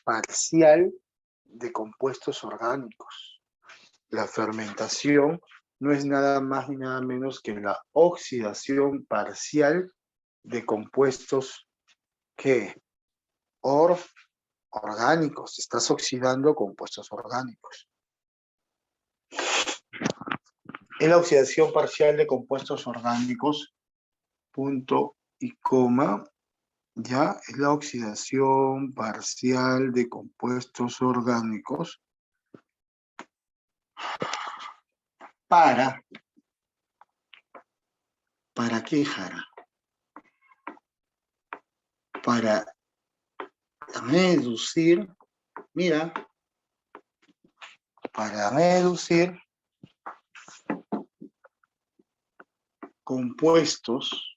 parcial de compuestos orgánicos. La fermentación no es nada más ni nada menos que la oxidación parcial de compuestos que orgánicos. Estás oxidando compuestos orgánicos. Es la oxidación parcial de compuestos orgánicos, punto y coma. Ya es la oxidación parcial de compuestos orgánicos ¿para qué, Jara? Para reducir, mira, para reducir compuestos,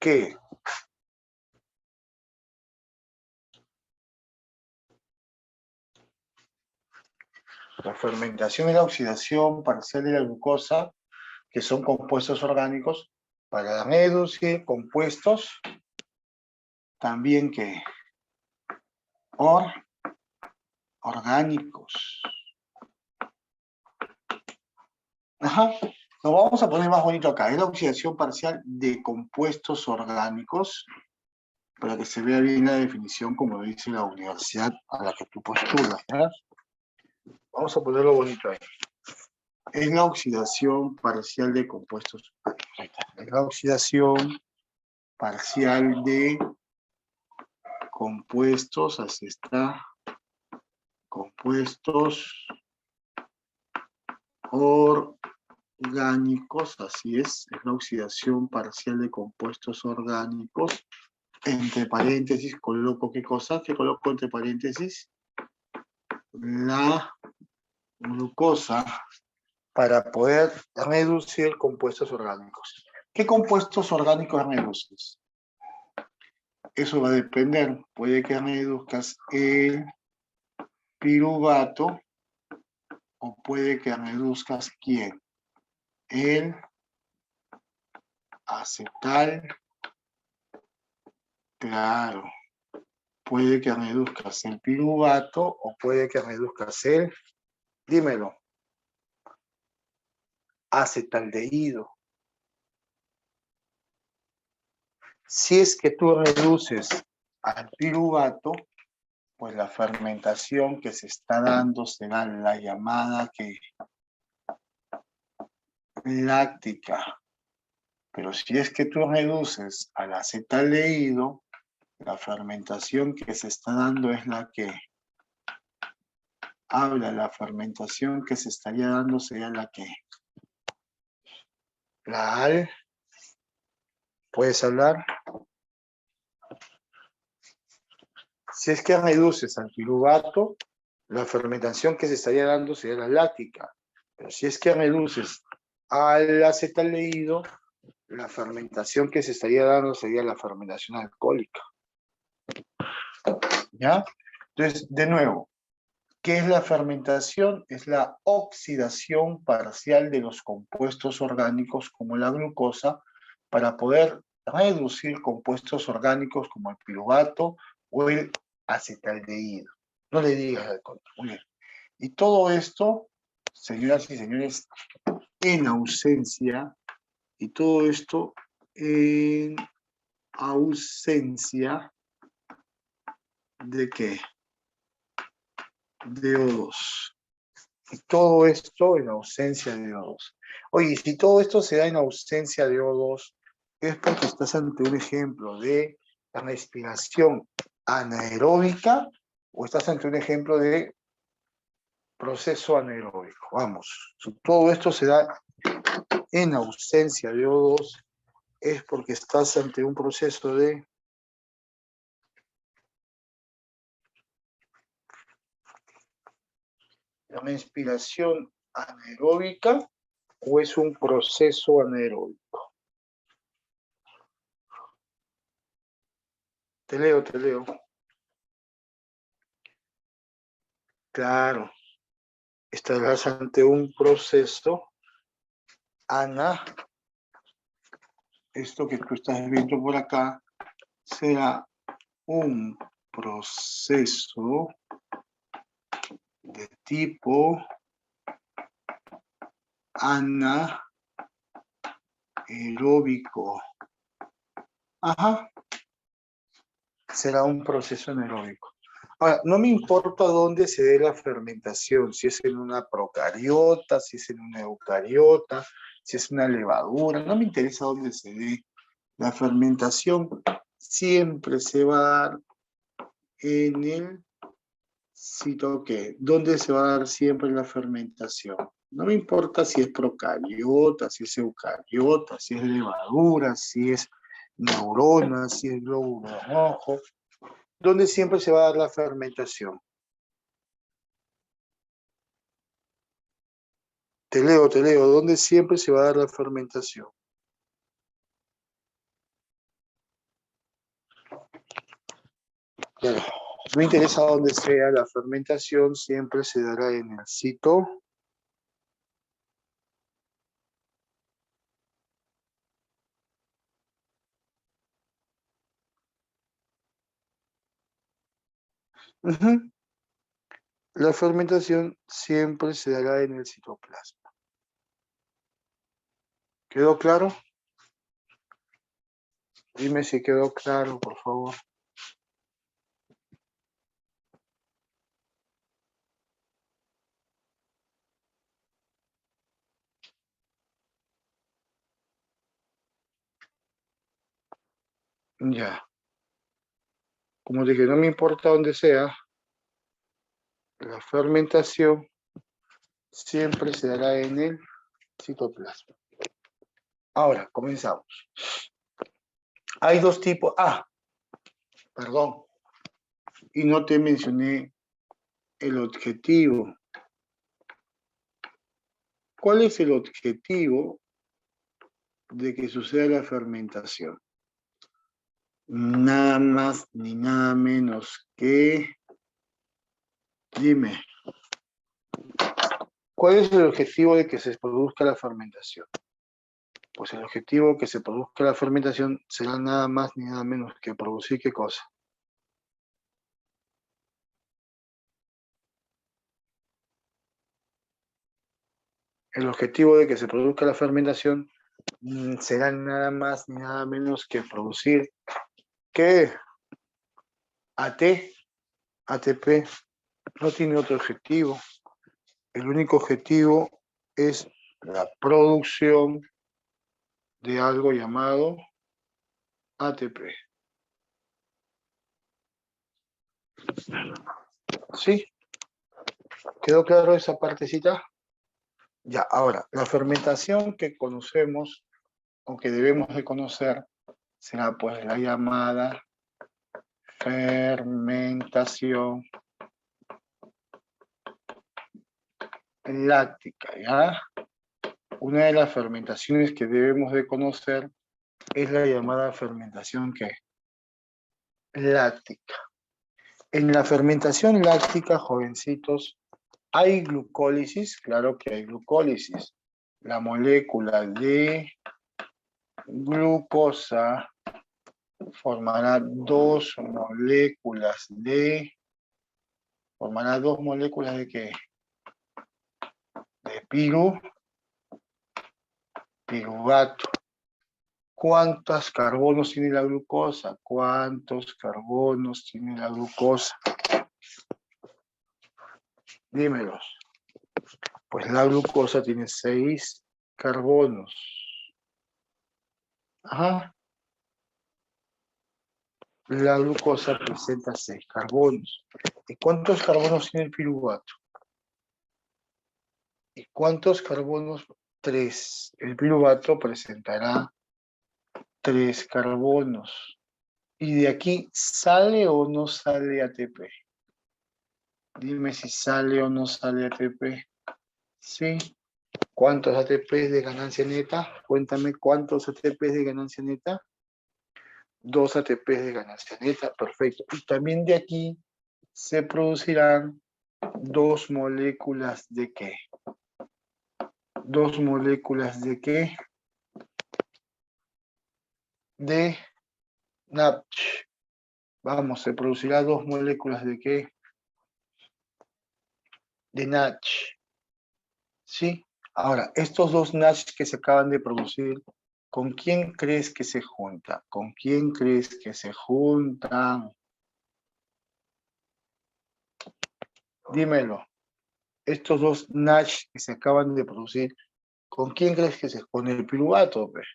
que la fermentación y la oxidación parcial de la glucosa, que son compuestos orgánicos, para reducir compuestos también que orgánicos. Ajá. Lo vamos a poner más bonito acá. Es la oxidación parcial de compuestos orgánicos para que se vea bien la definición como lo dice la universidad a la que tú postulas, ¿verdad? Vamos a ponerlo bonito ahí. Es la oxidación parcial de compuestos. Ahí está. Es la oxidación parcial de compuestos, así está, compuestos orgánicos, así es la oxidación parcial de compuestos orgánicos. Entre paréntesis coloco ¿qué cosa? ¿Qué coloco entre paréntesis? La glucosa para poder reducir compuestos orgánicos. ¿Qué compuestos orgánicos reduces? Eso va a depender. Puede que reduzcas el piruvato o puede que reduzcas ¿quién? El acetal. Claro. Puede que reduzcas el piruvato o puede que reduzcas el, dímelo, acetaldehído. Si es que tú reduces al piruvato, pues la fermentación que se está dando será la llamada que láctica. Pero si es que tú reduces al acetaldehído, la fermentación que se está dando es la que habla, la fermentación que se estaría dando sería la que la al, ¿puedes hablar? Si es que reduces al piruvato, la fermentación que se estaría dando sería la láctica. Pero si es que reduces al acetaldehído, la fermentación que se estaría dando sería la fermentación alcohólica. ¿Ya? Entonces, de nuevo, ¿qué es la fermentación? Es la oxidación parcial de los compuestos orgánicos como la glucosa para poder reducir compuestos orgánicos como el piruvato o el acetaldehído. No le digas alcohol. Muy bien. Y todo esto, señoras y señores, en ausencia, y todo esto en ausencia ¿de qué? De O2. Y todo esto en ausencia de O2. Oye, si todo esto se da en ausencia de O2, es porque estás ante un ejemplo de respiración anaeróbica o estás ante un ejemplo de proceso anaeróbico. Vamos, si todo esto se da en ausencia de O2, es porque estás ante un proceso de respiración anaeróbica o es un proceso anaeróbico. Te leo. Claro, estarás ante un proceso esto que tú estás viendo por acá será un proceso de tipo anaeróbico. Ajá, será un proceso anaeróbico. Ahora, no me importa dónde se dé la fermentación, si es en una procariota, si es en una eucariota, si es una levadura, no me interesa dónde se dé. La fermentación siempre se va a dar en el sitio que, ¿dónde se va a dar siempre la fermentación? No me importa si es procariota, si es eucariota, si es levadura, si es neurona, si es glóbulo rojo. ¿Dónde siempre se va a dar la fermentación? Te leo. ¿Dónde siempre se va a dar la fermentación? Claro. No interesa dónde sea la fermentación, siempre se dará en el sitio. La fermentación siempre se dará en el citoplasma. ¿Quedó claro? Dime si quedó claro, por favor. Ya. Como dije, no me importa dónde sea, la fermentación siempre se dará en el citoplasma. Ahora, comenzamos. Hay dos tipos. Perdón. Y no te mencioné el objetivo. ¿Cuál es el objetivo de que suceda la fermentación? Nada más ni nada menos que... Dime, ¿cuál es el objetivo de que se produzca la fermentación? Pues el objetivo de que se produzca la fermentación será nada más ni nada menos que producir ¿qué cosa? El objetivo de que se produzca la fermentación será nada más ni nada menos que producir ¿qué? ATP. No tiene otro objetivo. El único objetivo es la producción de algo llamado ATP. ¿Sí? ¿Quedó claro esa partecita? Ya, ahora, la fermentación que conocemos o que debemos de conocer será pues la llamada fermentación láctica, ¿ya? Una de las fermentaciones que debemos de conocer es la llamada fermentación ¿qué? Láctica. En la fermentación láctica, jovencitos, ¿hay glucólisis? Claro que hay glucólisis. La molécula de glucosa formará dos moléculas de... ¿Formará dos moléculas de qué? De piruvato. ¿Cuántos carbonos tiene la glucosa? ¿Cuántos carbonos tiene la glucosa? Dímelos. Pues la glucosa tiene 6 carbonos. Ajá. La glucosa presenta 6 carbonos. ¿Y cuántos carbonos tiene el piruvato? ¿Y cuántos carbonos? 3. El piruvato presentará 3 carbonos. ¿Y de aquí sale o no sale ATP? Dime si sale o no sale ATP. Sí. ¿Cuántos ATP de ganancia neta? Cuéntame cuántos ATP de ganancia neta. 2 ATP de ganancia neta, perfecto. Y también de aquí se producirán 2 moléculas de ¿qué? 2 moléculas de ¿qué? De NADH. Vamos, se producirá 2 moléculas de ¿qué? De NADH. ¿Sí? Ahora, estos 2 NADH que se acaban de producir, ¿con quién crees que se juntan? ¿Con quién crees que se juntan? Dímelo. Estos 2 NADH que se acaban de producir, ¿con quién crees que se juntan? Con el piruvato, pues.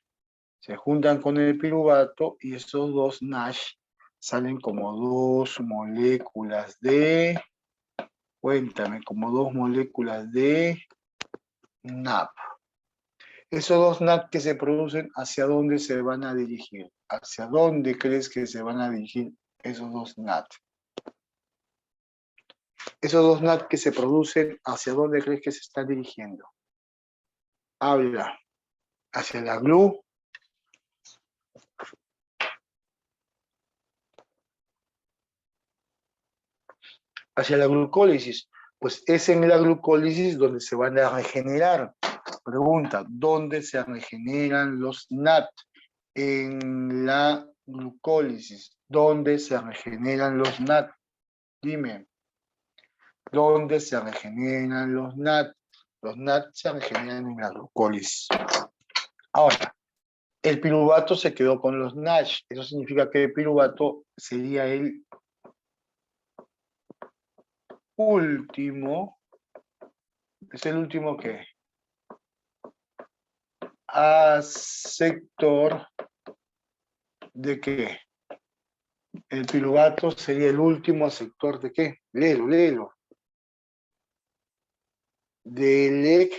Se juntan con el piruvato y esos 2 NASH salen como 2 moléculas de, cuéntame, como 2 moléculas de NAP. Esos 2 NAP que se producen, ¿hacia dónde se van a dirigir? ¿Hacia dónde crees que se van a dirigir esos 2 NAP? Esos 2 NAP que se producen, ¿hacia dónde crees que se están dirigiendo? Habla. ¿Hacia la GLU? Hacia la glucólisis. Pues es en la glucólisis donde se van a regenerar. Pregunta, ¿dónde se regeneran los NAT? En la glucólisis. ¿Dónde se regeneran los NAT? Dime, ¿dónde se regeneran los NAT? Los NAT se regeneran en la glucólisis. Ahora, El piruvato se quedó con los NASH. Eso significa que el piruvato sería el último. ¿Es el último qué? Aceptor de qué. El piruvato sería el último aceptor de qué. Léelo, léelo. Del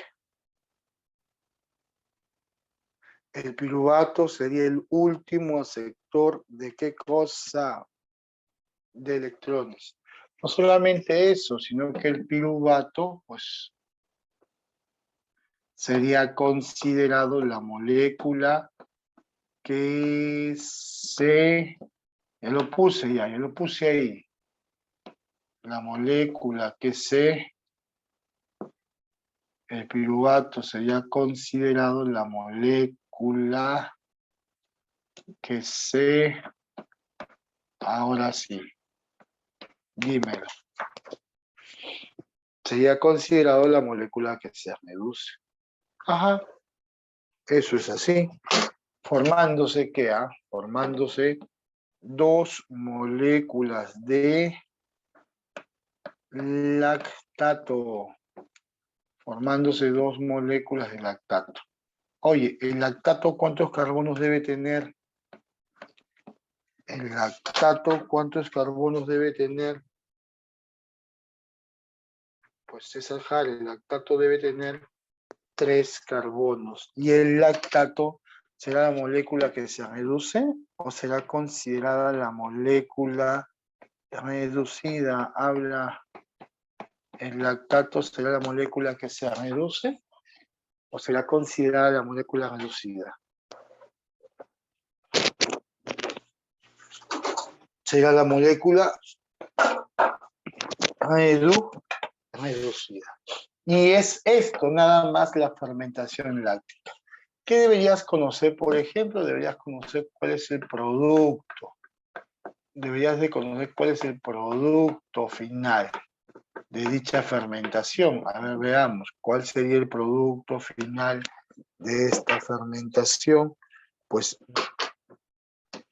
el piruvato sería el último aceptor de qué cosa, de electrones. No solamente eso, sino que el piruvato, pues, sería considerado la molécula que ya lo puse ahí. La molécula que el piruvato sería considerado la molécula que ahora sí, dímelo. Sería considerado la molécula que se reduce. Ajá, eso es así. Formándose, ¿qué? Formándose dos moléculas de lactato. Formándose dos moléculas de lactato. Oye, ¿el lactato cuántos carbonos debe tener? ¿El lactato cuántos carbonos debe tener? Pues César Jara, el lactato debe tener 3 carbonos. ¿Y el lactato será la molécula que se reduce o será considerada la molécula reducida? Habla, ¿el lactato será la molécula que se reduce o será considerada la molécula reducida? Será la molécula reducida. Y es esto nada más la fermentación láctica. ¿Qué deberías conocer? Por ejemplo, deberías conocer cuál es el producto. Deberías de conocer cuál es el producto final de dicha fermentación. A ver, veamos, ¿cuál sería el producto final de esta fermentación? Pues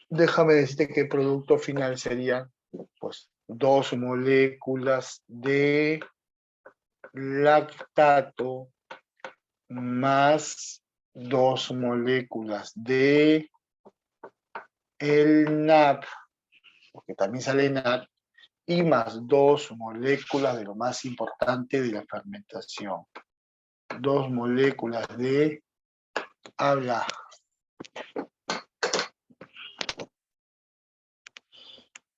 déjame decirte que el producto final sería pues 2 moléculas de lactato más 2 moléculas de el NAD, porque también sale NAD, y más 2 moléculas de lo más importante de la fermentación. 2 moléculas de habla.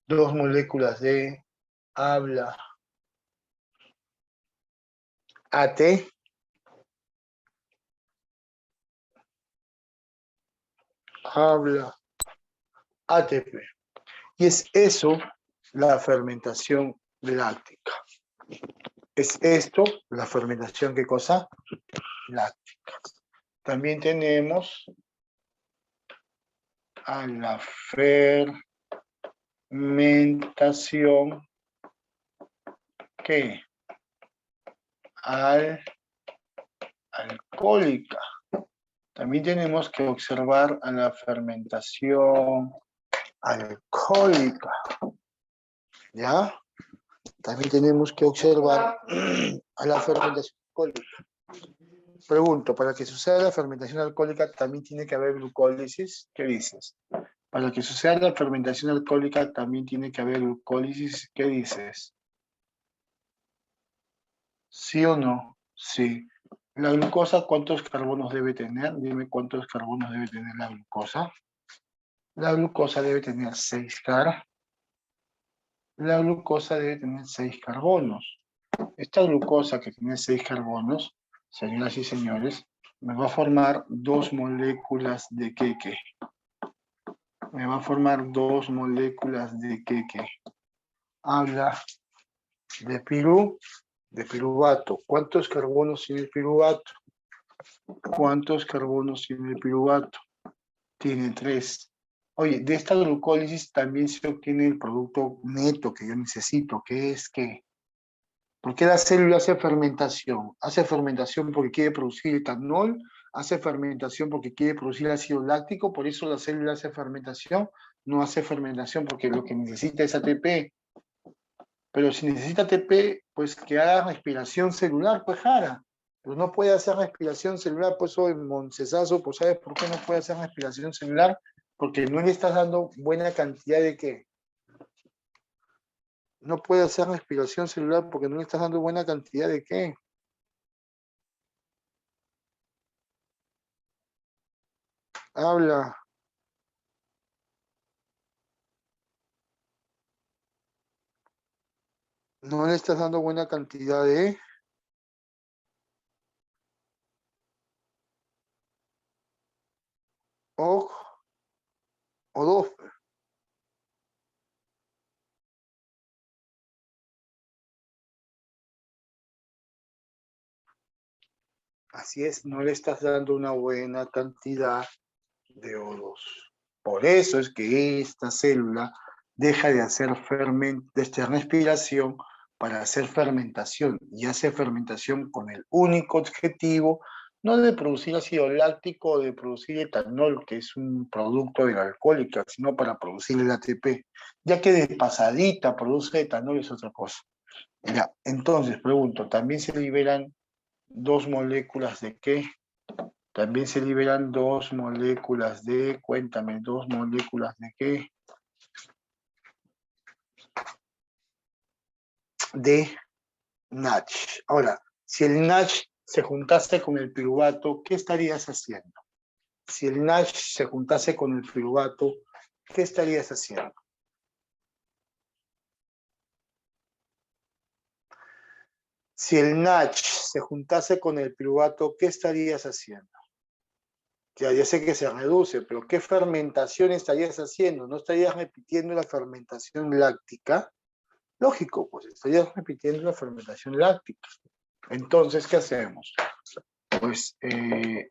Dos moléculas de habla AT habla ATP. Y es eso la fermentación láctica. Es esto la fermentación, ¿qué cosa? Láctica. También tenemos a la fermentación ¿qué? Alcohólica. También tenemos que observar a la fermentación alcohólica. ¿Ya? También tenemos que observar a la fermentación alcohólica. Pregunto, para que suceda la fermentación alcohólica también tiene que haber glucólisis. ¿Qué dices? Para que suceda la fermentación alcohólica también tiene que haber glucólisis. ¿Qué dices? ¿Sí o no? Sí. ¿La glucosa cuántos carbonos debe tener? Dime cuántos carbonos debe tener la glucosa. La glucosa debe tener 6 La glucosa debe tener 6 carbonos. Esta glucosa que tiene 6 carbonos, señoras y señores, me va a formar 2 moléculas de queque. Me va a formar 2 moléculas de queque. Habla de piruvato. ¿Cuántos carbonos tiene el piruvato? ¿Cuántos carbonos tiene el piruvato? Tiene 3. Oye, de esta glucólisis también se obtiene el producto neto que yo necesito, que es que, ¿por qué la célula hace fermentación? Hace fermentación porque quiere producir etanol, hace fermentación porque quiere producir ácido láctico, por eso la célula hace fermentación, no hace fermentación porque lo que necesita es ATP. Pero si necesita ATP, pues que haga respiración celular, pues jara. Pero no puede hacer respiración celular, pues soy Moncesazo, pues ¿sabes por qué no puede hacer respiración celular? Porque no le estás dando buena cantidad de ¿qué? No puede hacer respiración celular porque no le estás dando buena cantidad de ¿qué? Habla. No le estás dando buena cantidad de o dos. Así es, no le estás dando una buena cantidad de O2. Por eso es que esta célula deja de hacer respiración para hacer fermentación y hace fermentación con el único objetivo no de producir ácido láctico o de producir etanol, que es un producto de la alcohólica, sino para producir el ATP, ya que de pasadita produce etanol es otra cosa. Ya, entonces pregunto, ¿también se liberan dos moléculas de qué? También se liberan dos moléculas de, cuéntame, dos moléculas de qué? De NADH. Ahora, si el NADH se juntase con el piruvato, ¿qué estarías haciendo? Si el NADH se juntase con el piruvato, ¿qué estarías haciendo? Si el NADH se juntase con el piruvato, ¿qué estarías haciendo? Ya sé que se reduce, pero ¿qué fermentación estarías haciendo? ¿No estarías repitiendo la fermentación láctica? Lógico, pues estarías repitiendo la fermentación láctica. Entonces, ¿qué hacemos? Pues el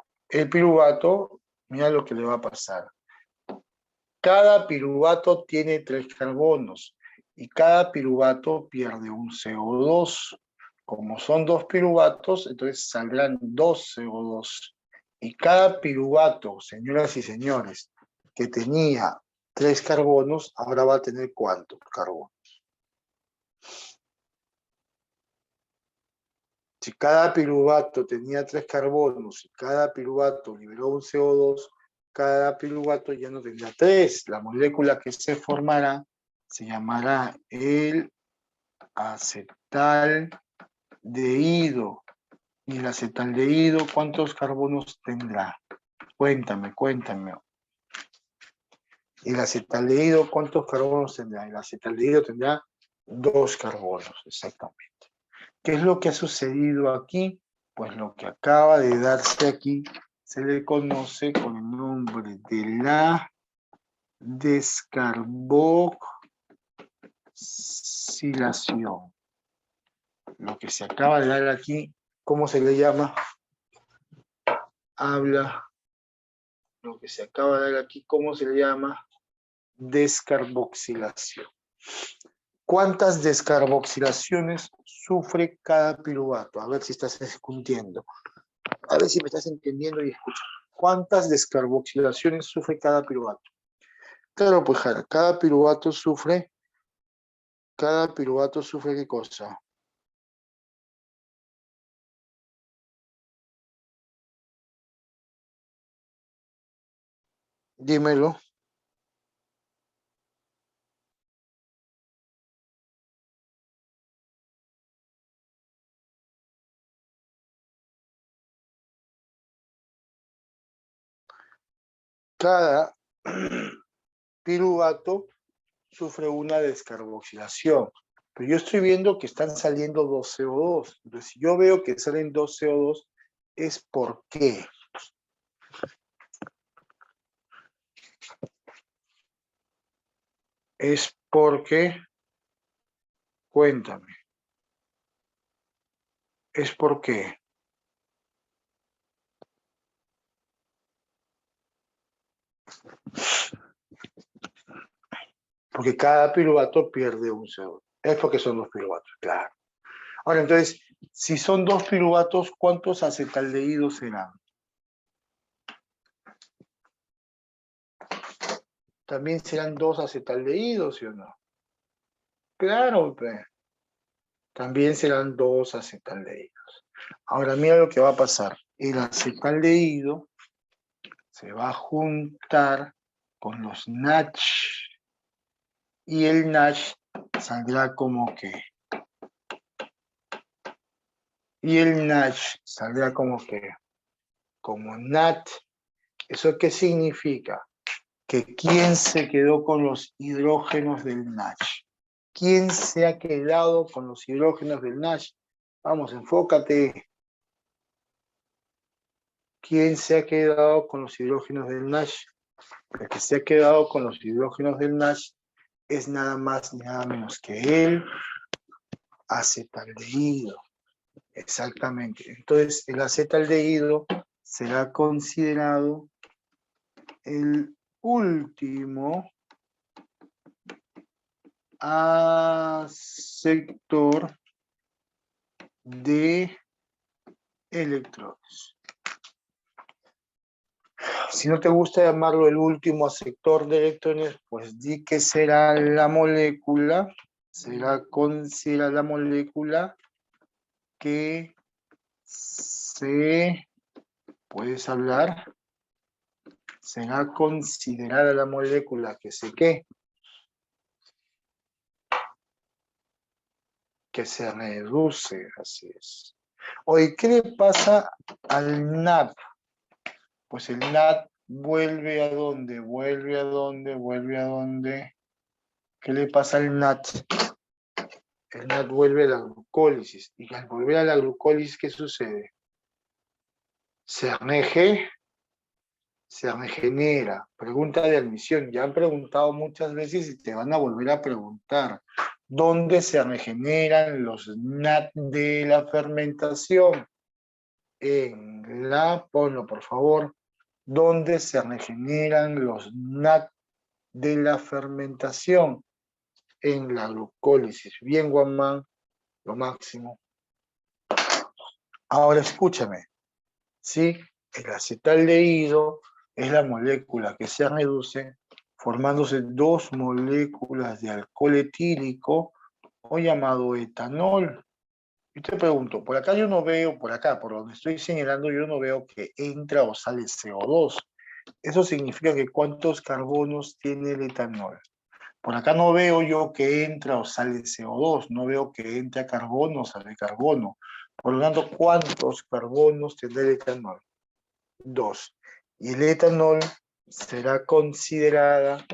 piruvato, mira lo que le va a pasar. Cada piruvato tiene 3 carbonos y cada piruvato pierde un CO2. Como son 2 piruvatos, entonces saldrán 2 CO2. Y cada piruvato, señoras y señores, que tenía 3 carbonos, ahora va a tener ¿cuántos carbonos? Si cada piruvato tenía 3 carbonos y cada piruvato liberó un CO2, cada piruvato ya no tendrá 3. La molécula que se formará se llamará el acetaldehído. Y el acetaldehído, ¿cuántos carbonos tendrá? Cuéntame. El acetaldehído, ¿cuántos carbonos tendrá? El acetaldehído tendrá 2 carbonos, exactamente. ¿Qué es lo que ha sucedido aquí? Pues lo que acaba de darse aquí se le conoce con el nombre de la descarboxilación. Lo que se acaba de dar aquí, ¿cómo se le llama? Habla. Lo que se acaba de dar aquí, ¿cómo se le llama? Descarboxilación. ¿Cuántas descarboxilaciones sufre cada piruvato? A ver si estás escuchando. A ver si me estás entendiendo y escuchando. ¿Cuántas descarboxilaciones sufre cada piruvato? Claro, pues cada piruvato sufre ¿qué cosa? Dímelo. Cada piruvato sufre una descarboxilación. Pero yo estoy viendo que están saliendo 2 CO2. Entonces, si yo veo que salen 2 CO2, es ¿por qué? Es porque, cuéntame, es porque, porque cada piruvato pierde un CO2. Es porque son 2 piruvatos, claro. Ahora, entonces, si son 2 piruvatos, ¿cuántos acetaldehídos serán? También serán 2 acetaldehídos, ¿sí o no? Claro, pues. También serán 2 acetaldehídos. Ahora mira lo que va a pasar. El acetaldehído se va a juntar con los NACH y el NACH saldrá como que. Y el NACH saldrá como que. Como NAT. ¿Eso qué significa? Que ¿quién se quedó con los hidrógenos del NACH? ¿Quién se ha quedado con los hidrógenos del NACH? Vamos, enfócate. ¿Quién se ha quedado con los hidrógenos del NACH? El que se ha quedado con los hidrógenos del NACH es nada más ni nada menos que el acetaldehído. Exactamente. Entonces, el acetaldehído será considerado el último aceptor de electrones. Si no te gusta llamarlo el último aceptor de electrones, pues di que será la molécula, será considerada la molécula que se, ¿puedes hablar? Será considerada la molécula que se, ¿qué? Que se reduce, así es. Oye, ¿qué le pasa al NAD? Pues el NAD vuelve a dónde, vuelve a dónde, vuelve a dónde. ¿Qué le pasa al NAD? El NAD vuelve a la glucólisis. Y al volver a la glucólisis, ¿qué sucede? Se regenera. Pregunta de admisión. Ya han preguntado muchas veces y te van a volver a preguntar. ¿Dónde se regeneran los NAD de la fermentación? En la, ponlo por favor, ¿dónde se regeneran los NAD de la fermentación? En la glucólisis. Bien, Guamán, lo máximo. Ahora escúchame, ¿sí? El acetaldehído es la molécula que se reduce formándose 2 moléculas de alcohol etílico o llamado etanol. Yo te pregunto, por acá yo no veo, por acá, por donde estoy señalando, yo no veo que entra o sale CO2. Eso significa que ¿cuántos carbonos tiene el etanol? Por acá no veo yo que entra o sale CO2, no veo que entra carbono o sale carbono. Por lo tanto, ¿cuántos carbonos tendrá el etanol? 2. Y el etanol será considerada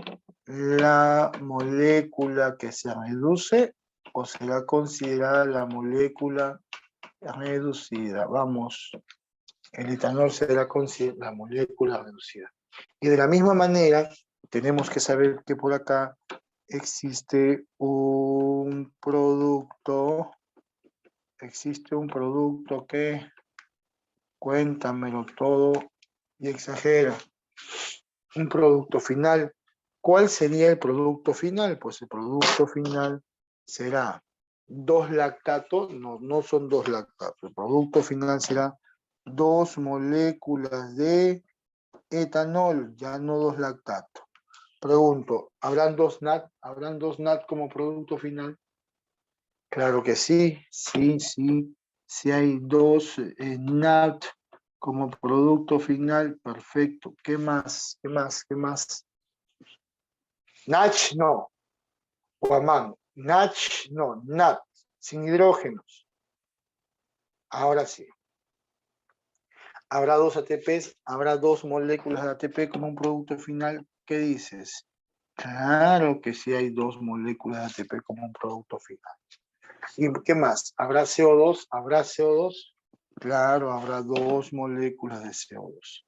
la molécula que se reduce o será considerada la molécula reducida. Vamos, el etanol será considerada la molécula reducida. Y de la misma manera, tenemos que saber que por acá existe un producto que, cuéntamelo todo y exagera, un producto final. ¿Cuál sería el producto final? Pues el producto final será 2 lactatos, no son 2 lactatos, el producto final será 2 moléculas de etanol, ya no 2 lactatos. Pregunto, ¿habrán 2 NAT? ¿Habrán 2 NAT como producto final? Claro que sí, sí hay 2 NAT como producto final, perfecto. ¿Qué más? ¿Qué más? NACH no, Guamán, NACH no, NAT, sin hidrógenos. Ahora sí. ¿Habrá 2 ATPs? ¿Habrá 2 moléculas de ATP como un producto final? ¿Qué dices? Claro que sí hay 2 moléculas de ATP como un producto final. ¿Y qué más? ¿Habrá CO2? ¿Habrá CO2? Claro, habrá 2 moléculas de CO2.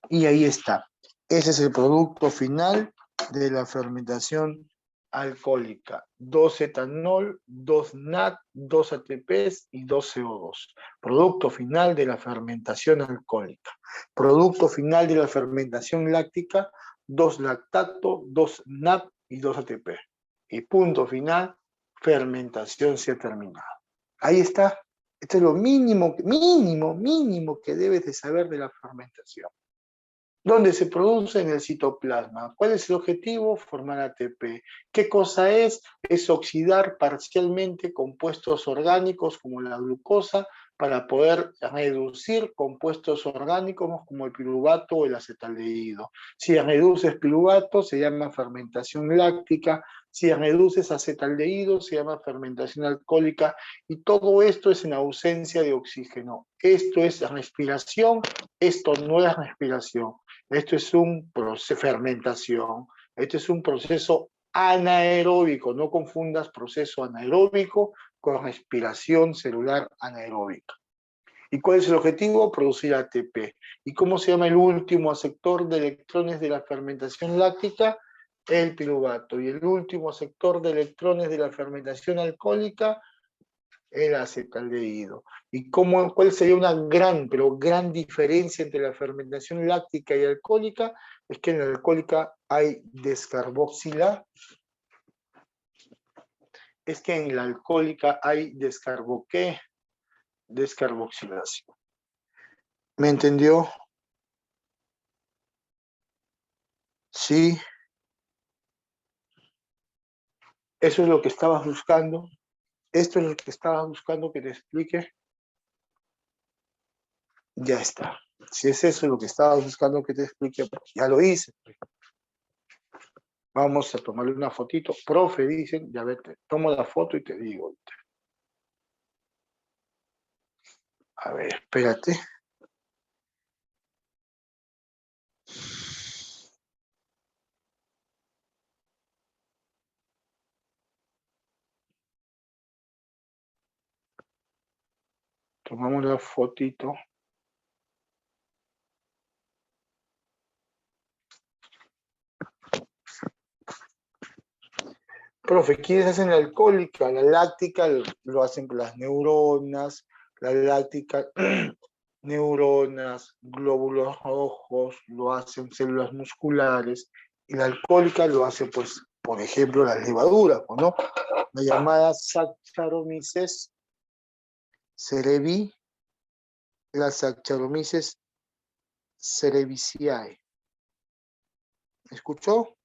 Y ahí está. Ese es el producto final de la fermentación alcohólica. 2 etanol, 2 NAT, 2 ATPs y 2 CO2. Producto final de la fermentación alcohólica. Producto final de la fermentación láctica, 2 lactato, 2 NAT y 2 ATP. Y punto final, fermentación se ha terminado. Ahí está. Esto es lo mínimo que debes de saber de la fermentación. ¿Dónde se produce? En el citoplasma. ¿Cuál es el objetivo? Formar ATP. ¿Qué cosa es? Es oxidar parcialmente compuestos orgánicos como la glucosa para poder reducir compuestos orgánicos como el piruvato o el acetaldehído. Si reduces piruvato se llama fermentación láctica, si reduces acetaldehído se llama fermentación alcohólica, y todo esto es en ausencia de oxígeno. Esto es respiración, esto no es respiración. Esto es un proceso de fermentación, esto es un proceso anaeróbico, no confundas proceso anaeróbico con respiración celular anaeróbica. ¿Y cuál es el objetivo? Producir ATP. ¿Y cómo se llama el último sector de electrones de la fermentación láctica? El piruvato. ¿Y el último sector de electrones de la fermentación alcohólica? El acetaldehído. ¿Y cuál sería una gran diferencia entre la fermentación láctica y alcohólica? Es que en la alcohólica hay descarboxila. Es que en la alcohólica hay descarboxilación. ¿Me entendió? Sí. Eso es lo que estabas buscando. Esto es lo que estabas buscando que te explique. Ya está. Si es eso lo que estabas buscando que te explique, ya lo hice. Vamos a tomarle una fotito. Profe, dicen, ya vete, tomo la foto y te digo. A ver, espérate. Tomamos la fotito. Profe, ¿quiénes hacen la alcohólica? La láctica lo hacen las neuronas, la láctica, neuronas, glóbulos rojos, lo hacen células musculares, y la alcohólica lo hace, pues, por ejemplo, las levaduras, ¿no? La llamada Saccharomyces cerevisiae, la Saccharomyces cerevisiae. ¿Escuchó?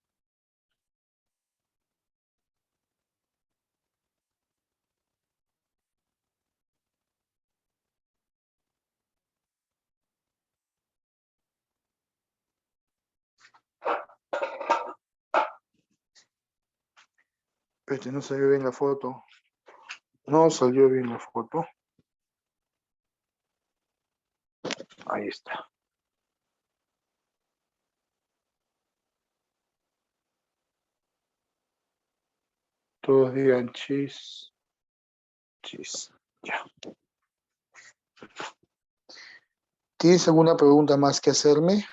Este no salió bien la foto. No salió bien la foto. Ahí está. Todos digan chis. Chis. Ya. ¿Tienes alguna pregunta más que hacerme?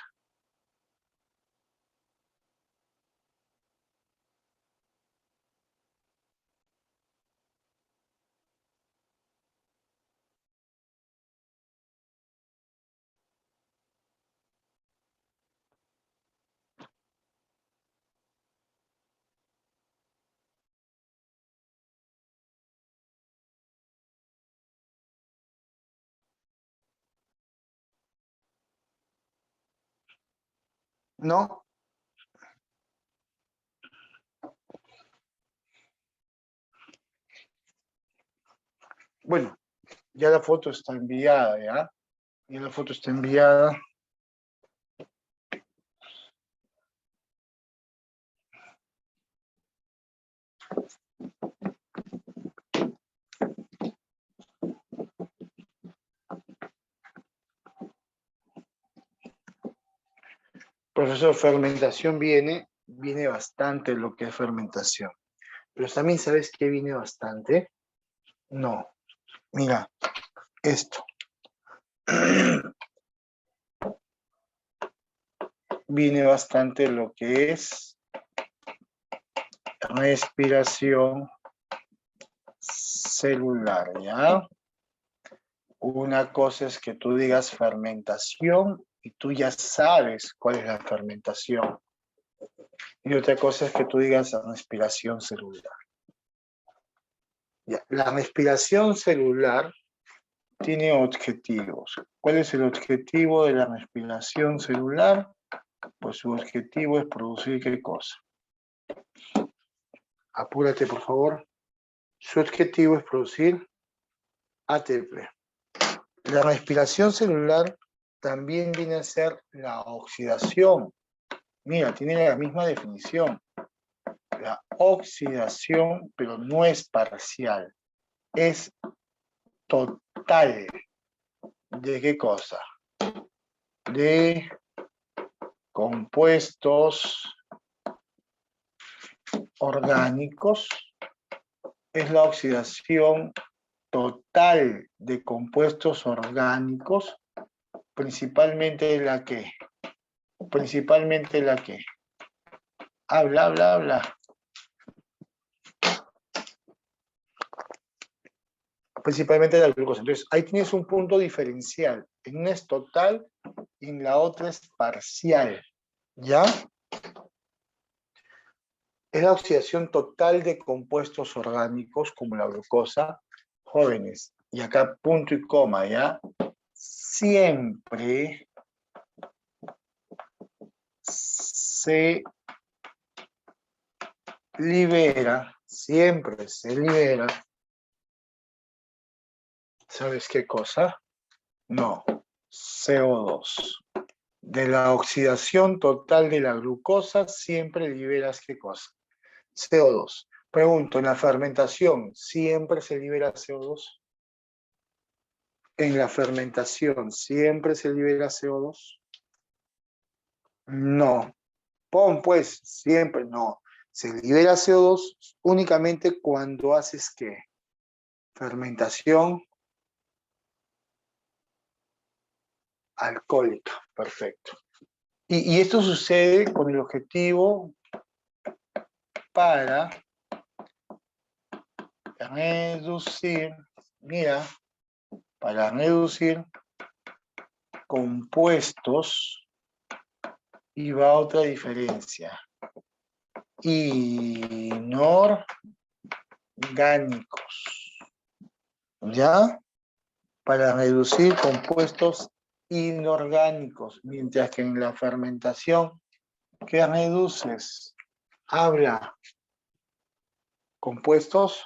¿No? Bueno, ya la foto está enviada, ¿ya? Ya la foto está enviada. Profesor, fermentación viene bastante lo que es fermentación. Pero también, ¿sabes qué viene bastante? No. Mira, esto. Viene bastante lo que es respiración celular, ¿ya? Una cosa es que tú digas fermentación y tú ya sabes cuál es la fermentación. Y otra cosa es que tú digas respiración celular. Ya, la respiración celular tiene objetivos. ¿Cuál es el objetivo de la respiración celular? Pues su objetivo es producir ¿qué cosa? Apúrate, por favor. Su objetivo es producir ATP. La respiración celular también viene a ser la oxidación. Mira, tiene la misma definición. La oxidación, pero no es parcial. Es total. ¿De qué cosa? De compuestos orgánicos. Es la oxidación total de compuestos orgánicos, principalmente la que. Habla. Principalmente la glucosa. Entonces, ahí tienes un punto diferencial. En una es total y en la otra es parcial. ¿Ya? Es la oxidación total de compuestos orgánicos como la glucosa, jóvenes. Y acá punto y coma, ¿ya? Siempre se libera, ¿sabes qué cosa? No, CO2. De la oxidación total de la glucosa siempre liberas ¿qué cosa? CO2. Pregunto, ¿en la fermentación siempre se libera CO2? ¿En la fermentación siempre se libera CO2? No. Pon pues, siempre no. Se libera CO2 únicamente cuando haces ¿qué? Fermentación alcohólica. Perfecto. Y esto sucede con el objetivo para reducir, mira, para reducir compuestos, y va otra diferencia, inorgánicos, ¿ya? Para reducir compuestos inorgánicos, mientras que en la fermentación, ¿qué reduces? Habla, compuestos,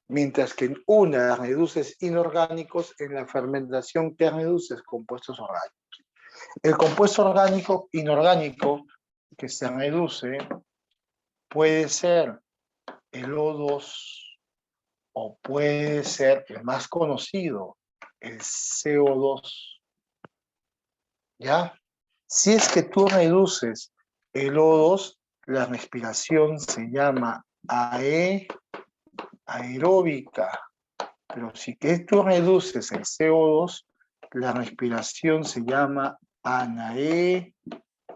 mientras que en una reduces inorgánicos, en la fermentación, ¿qué reduces? Compuestos orgánicos. El compuesto orgánico inorgánico que se reduce puede ser el O2 o puede ser el más conocido, el CO2. ¿Ya? Si es que tú reduces el O2, la respiración se llama aeróbica. Pero si que tú reduces el CO2, la respiración se llama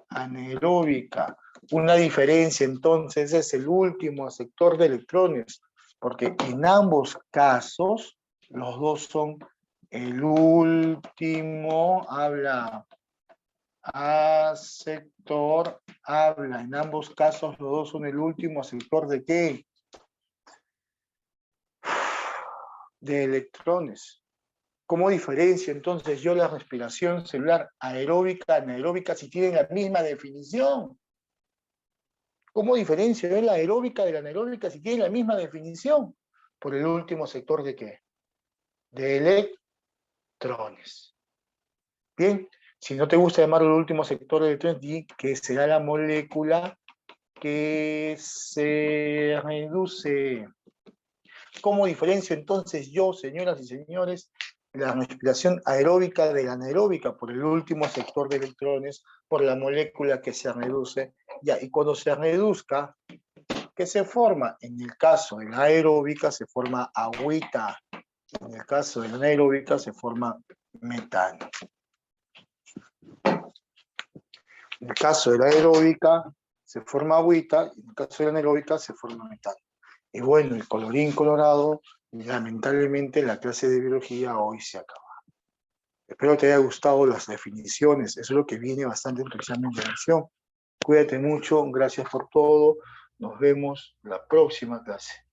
anaeróbica. Una diferencia entonces es el último sector de electrones, porque en ambos casos los dos son el último, sector, en ambos casos los dos son el último sector ¿de qué? De electrones. ¿Cómo diferencio entonces yo la respiración celular aeróbica, anaeróbica si tienen la misma definición? ¿Cómo diferencio yo la aeróbica de la anaeróbica si tienen la misma definición? Por el último sector ¿de qué? De electrones. Bien, si no te gusta llamarlo el último sector de electrones, di que será la molécula que se reduce. ¿Cómo diferencio entonces yo, señoras y señores, la respiración aeróbica de la anaeróbica por el último sector de electrones, por la molécula que se reduce? Ya, y cuando se reduzca, ¿qué se forma? En el caso de la aeróbica se forma agüita, en el caso de la anaeróbica se forma metano. En el caso de la aeróbica se forma agüita, y en el caso de la anaeróbica se forma metano. Y bueno, el colorín colorado, lamentablemente la clase de biología hoy se acaba. Espero te haya gustado las definiciones, eso es lo que viene bastante en tu examen de admisión. Cuídate mucho, gracias por todo, nos vemos la próxima clase.